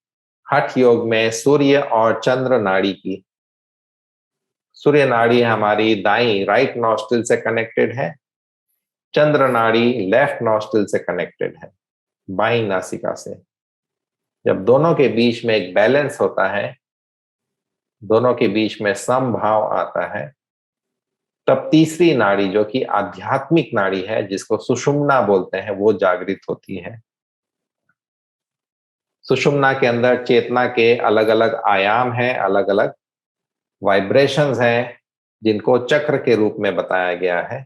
हठ योग में सूर्य और चंद्र नाड़ी की। सूर्य नाड़ी हमारी दाई, राइट नॉस्ट्रिल से कनेक्टेड है। चंद्र नाड़ी लेफ्ट नॉस्ट्रिल से कनेक्टेड है, बाई नासिका से। जब दोनों के बीच में एक बैलेंस होता है, दोनों के बीच में समभाव आता है, तब तीसरी नाड़ी जो कि आध्यात्मिक नाड़ी है, जिसको सुषुम्ना बोलते हैं, वो जागृत होती है। सुषुम्ना के अंदर चेतना के अलग अलग आयाम हैं, अलग अलग वाइब्रेशंस हैं, जिनको चक्र के रूप में बताया गया है।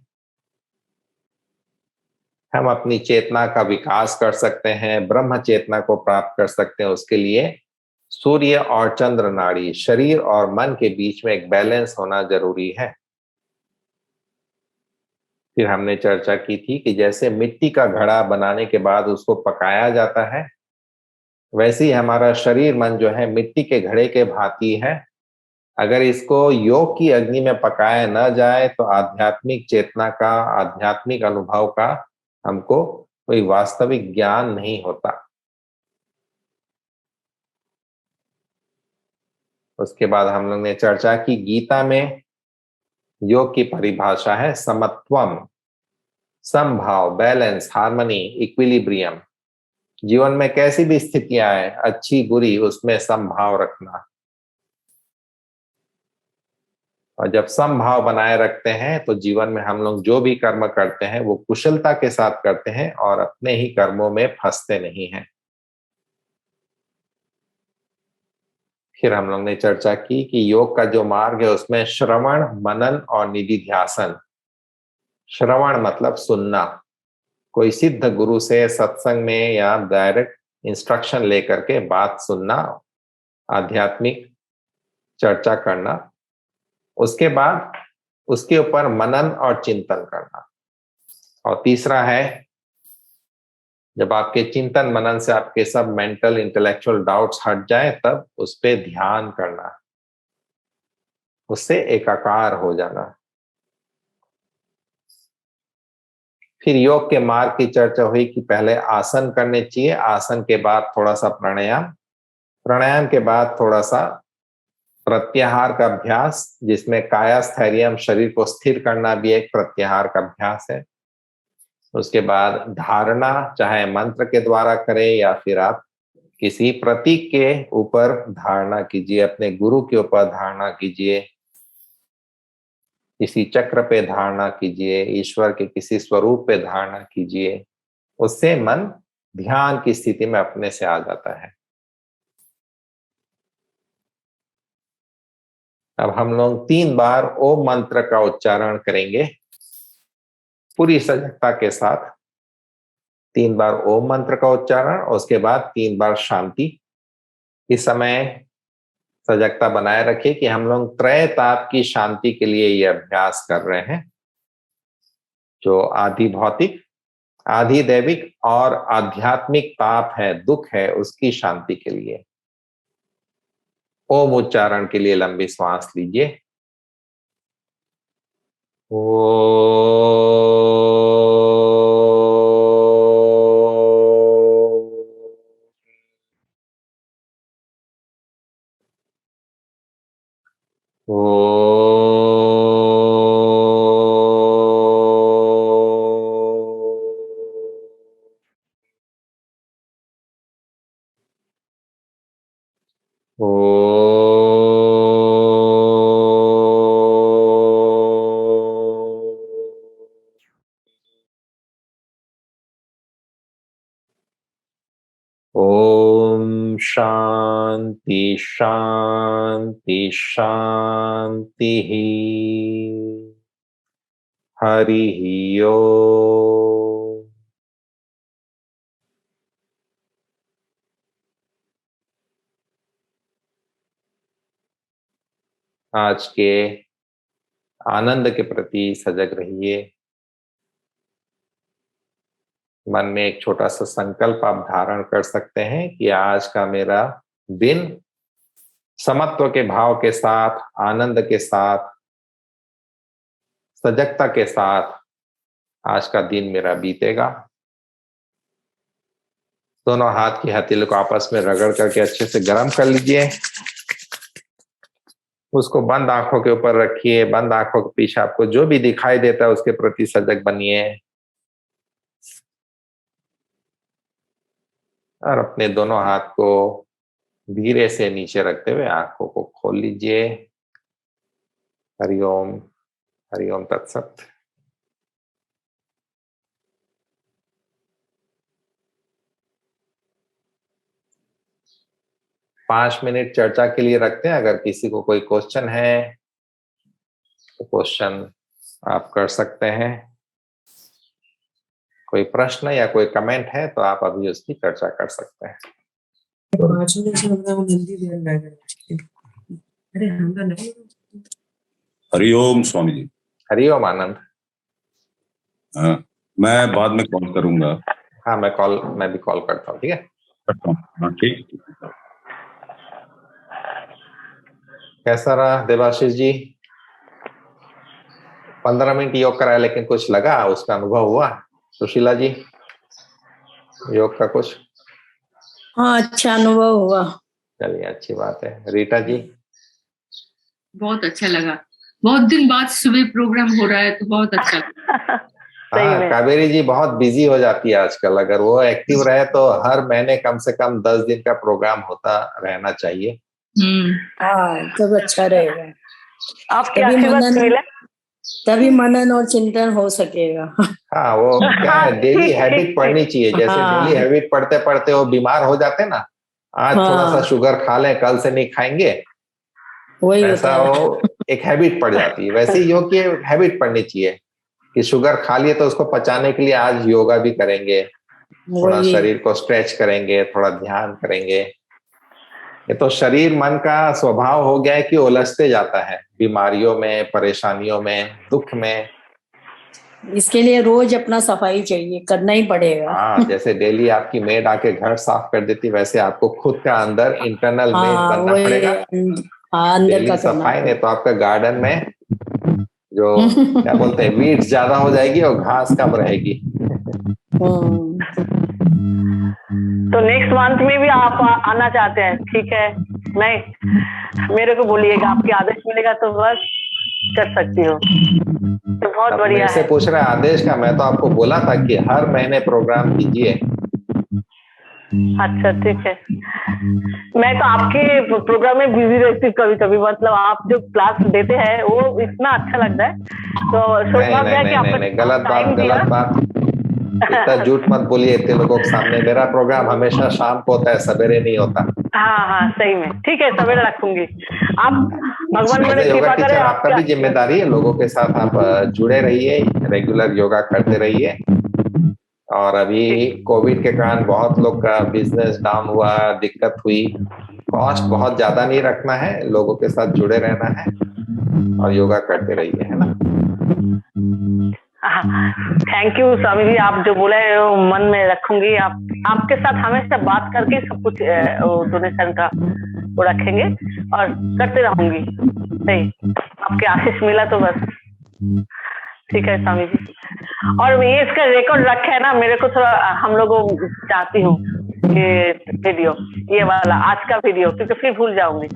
हम अपनी चेतना का विकास कर सकते हैं, ब्रह्म चेतना को प्राप्त कर सकते हैं। उसके लिए सूर्य और चंद्र नाड़ी, शरीर और मन के बीच में एक बैलेंस होना जरूरी है। फिर हमने चर्चा की थी कि जैसे मिट्टी का घड़ा बनाने के बाद उसको पकाया जाता है, वैसे ही हमारा शरीर मन जो है मिट्टी के घड़े के भांति है। अगर इसको योग की अग्नि में पकाया न जाए तो आध्यात्मिक चेतना का, आध्यात्मिक अनुभव का हमको कोई वास्तविक ज्ञान नहीं होता। उसके बाद हम लोग ने चर्चा की गीता में योग की परिभाषा है समत्वम, समभाव, बैलेंस, हार्मनी, इक्विलिब्रियम। जीवन में कैसी भी स्थितियां आए, अच्छी बुरी, उसमें समभाव रखना। और जब समभाव बनाए रखते हैं तो जीवन में हम लोग जो भी कर्म करते हैं वो कुशलता के साथ करते हैं और अपने ही कर्मों में फंसते नहीं हैं। फिर हम लोग ने चर्चा की कि योग का जो मार्ग है उसमें श्रवण, मनन और निधिध्यासन। श्रवण मतलब सुनना, कोई सिद्ध गुरु से सत्संग में या डायरेक्ट इंस्ट्रक्शन लेकर के बात सुनना, आध्यात्मिक चर्चा करना। उसके बाद उसके ऊपर मनन और चिंतन करना। और तीसरा है, जब आपके चिंतन मनन से आपके सब मेंटल इंटेलेक्चुअल डाउट्स हट जाए तब उस पर ध्यान करना, उससे एकाकार हो जाना। फिर योग के मार्ग की चर्चा हुई कि पहले आसन करने चाहिए, आसन के बाद थोड़ा सा प्राणायाम, प्राणायाम के बाद थोड़ा सा प्रत्याहार का अभ्यास, जिसमें कायास्थैर्यम, शरीर को स्थिर करना भी एक प्रत्याहार का अभ्यास है। उसके बाद धारणा, चाहे मंत्र के द्वारा करें या फिर आप किसी प्रतीक के ऊपर धारणा कीजिए, अपने गुरु के ऊपर धारणा कीजिए, किसी चक्र पे धारणा कीजिए, ईश्वर के किसी स्वरूप पे धारणा कीजिए। उससे मन ध्यान की स्थिति में अपने से आ जाता है। अब हम लोग 3 बार ओम मंत्र का उच्चारण करेंगे पूरी सजगता के साथ। 3 बार ओम मंत्र का उच्चारण और उसके बाद 3 बार शांति। इस समय सजगता बनाए रखिए कि हम लोग त्रय ताप की शांति के लिए ये अभ्यास कर रहे हैं, जो आधि भौतिक, आधि दैविक और आध्यात्मिक ताप है, दुख है, उसकी शांति के लिए। ओम उच्चारण के लिए लंबी श्वास लीजिए। ओम शांति शांति शांति। हरि ओम। आज के आनंद के प्रति सजग रहिए। मन में एक छोटा सा संकल्प आप धारण कर सकते हैं कि आज का मेरा दिन समत्व के भाव के साथ, आनंद के साथ, सजगता के साथ आज का दिन मेरा बीतेगा। दोनों हाथ की हथेली को आपस में रगड़ करके अच्छे से गर्म कर लीजिए। उसको बंद आंखों के ऊपर रखिए, बंद आंखों के पीछे आपको जो भी दिखाई देता है उसके प्रति सजग बनिए और अपने दोनों हाथ को धीरे से नीचे रखते हुए आंखों को खोल लीजिए। हरिओम, हरिओम तत्सत। 5 मिनट चर्चा के लिए रखते हैं। अगर किसी को कोई क्वेश्चन है तो क्वेश्चन आप कर सकते हैं। कोई प्रश्न या कोई कमेंट है तो आप अभी उसकी चर्चा कर सकते हैं। हरिओम स्वामी जी। हरिओम आनंद। हाँ, मैं बाद में कॉल करूंगा। हाँ, मैं भी कॉल करता हूँ। ठीक है, हाँ ठीक। कैसा रहा देवाशीष जी? 15 मिनट योग कराया, लेकिन कुछ लगा, उसका अनुभव हुआ? सुशीला जी, योग का कुछ? हाँ, अच्छा अनुभव हुआ। चलिए, अच्छी बात है। रीटा जी? बहुत अच्छा लगा, बहुत दिन बाद सुबह प्रोग्राम हो रहा है तो बहुत अच्छा लगा। हाँ, कावेरी जी बहुत बिजी हो जाती है आजकल। अगर वो एक्टिव रहे तो हर महीने कम से कम 10 दिन का प्रोग्राम होता रहना चाहिए। हाँ, तब अच्छा रहेगा, आपके आशीर्वाद मिले तभी मनन और चिंतन हो सकेगा। हाँ, वो क्या है, डेली हैबिट पड़नी चाहिए। जैसे हाँ। डेली हैबिट पढ़ते पढ़ते वो बीमार हो जाते ना, आज थोड़ा सा हाँ। शुगर खा लें, कल से नहीं खाएंगे, वही होता ऐसा है। वो एक हैबिट पड़ जाती है। वैसे ही योग की हैबिट पड़नी चाहिए कि शुगर खा लिए तो उसको पचाने के लिए आज योगा भी करेंगे, थोड़ा वही। शरीर को स्ट्रेच करेंगे, थोड़ा ध्यान करेंगे। ये तो शरीर मन का स्वभाव हो गया है कि उलझते जाता है बीमारियों में, परेशानियों में, दुख में। इसके लिए रोज अपना सफाई चाहिए, करना ही पड़ेगा। हाँ, जैसे डेली आपकी मेड आके घर साफ कर देती, वैसे आपको खुद का अंदर इंटरनल मेड हाँ, बनना वही। पड़ेगा। हाँ, अंदर डेली का करना सफाई, नहीं तो आपका गार्डन में जो पड़ेगा। क्या बोलते हैं, वीड्स ज्यादा हो जाएगी और घास कम रहेगी। तो नेक्स्ट मंथ में भी आप आना चाहते हैं? ठीक है, नहीं मेरे को बोलिएगा, आपके आदेश मिलेगा तो बस कर सकती हूँ, तो बहुत बढ़िया मेरे से है। पूछ रहे हैं आदेश का, मैं तो आपको बोला था कि हर महीने प्रोग्राम कीजिए। अच्छा, ठीक है। मैं तो आपके प्रोग्राम में बिजी रहती हूँ कभी कभी, मतलब आप जो क्लास देते हैं वो इतना अच्छा लगता है, तो सौभाग्य है कि आपका गलत टाइम दिया। बात, गलत बात। इतना झूठ मत बोलिए इतने लोगों के सामने। मेरा प्रोग्राम हमेशा शाम को होता है, सवेरे नहीं होता। हाँ हाँ, सही में, ठीक है, सवेरे रखूंगी। आप भगवान मेरे योगा कृपा टीचर, करे। आपका भी जिम्मेदारी है, लोगों के साथ आप जुड़े रहिए, रेगुलर योगा करते रहिए। और अभी कोविड के कारण बहुत लोग का बिजनेस डाउन हुआ, दिक्कत हुई। कॉस्ट बहुत ज्यादा नहीं रखना है, लोगों के साथ जुड़े रहना है और योगा करते रहिए, है ना? थैंक यू स्वामी जी, आप जो बोले वो मन में रखूंगी। आपके साथ हमेशा बात करके सब कुछ डोनेशन का वो रखेंगे और करते रहूंगी। सही, आपके आशीष मिला तो बस ठीक है स्वामी जी। और ये इसका रिकॉर्ड रखा है ना, मेरे को थोड़ा हम लोगों चाहती हूँ ये वीडियो, ये वाला आज का वीडियो, क्योंकि फिर भूल जाऊंगी।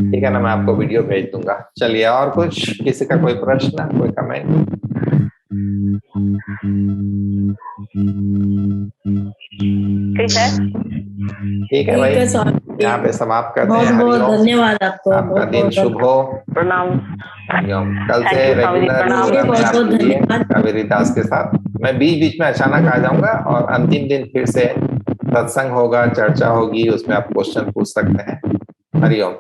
ठीक है ना, मैं आपको वीडियो भेज दूंगा। चलिए, और कुछ किसी का कोई प्रश्न, कोई कमेंट? ठीक है, ठीक है भाई, स्वामी, यहाँ पे समाप्त करते हैं। बहुत बहुत हरिओम, धन्यवाद आपको, आपका दिन शुभ हो। प्रणाम। हरिओम। कल Thank से you, स्वामी जी, रेगुलर प्रणाम। प्रोग्राम में आप बहुत कीजिए धन्यवाद। कावेरी दास के साथ। मैं बीच बीच में अचानक आ जाऊंगा और अंतिम दिन फिर से सत्संग होगा, चर्चा होगी, उसमें आप क्वेश्चन पूछ सकते हैं। हरिओम।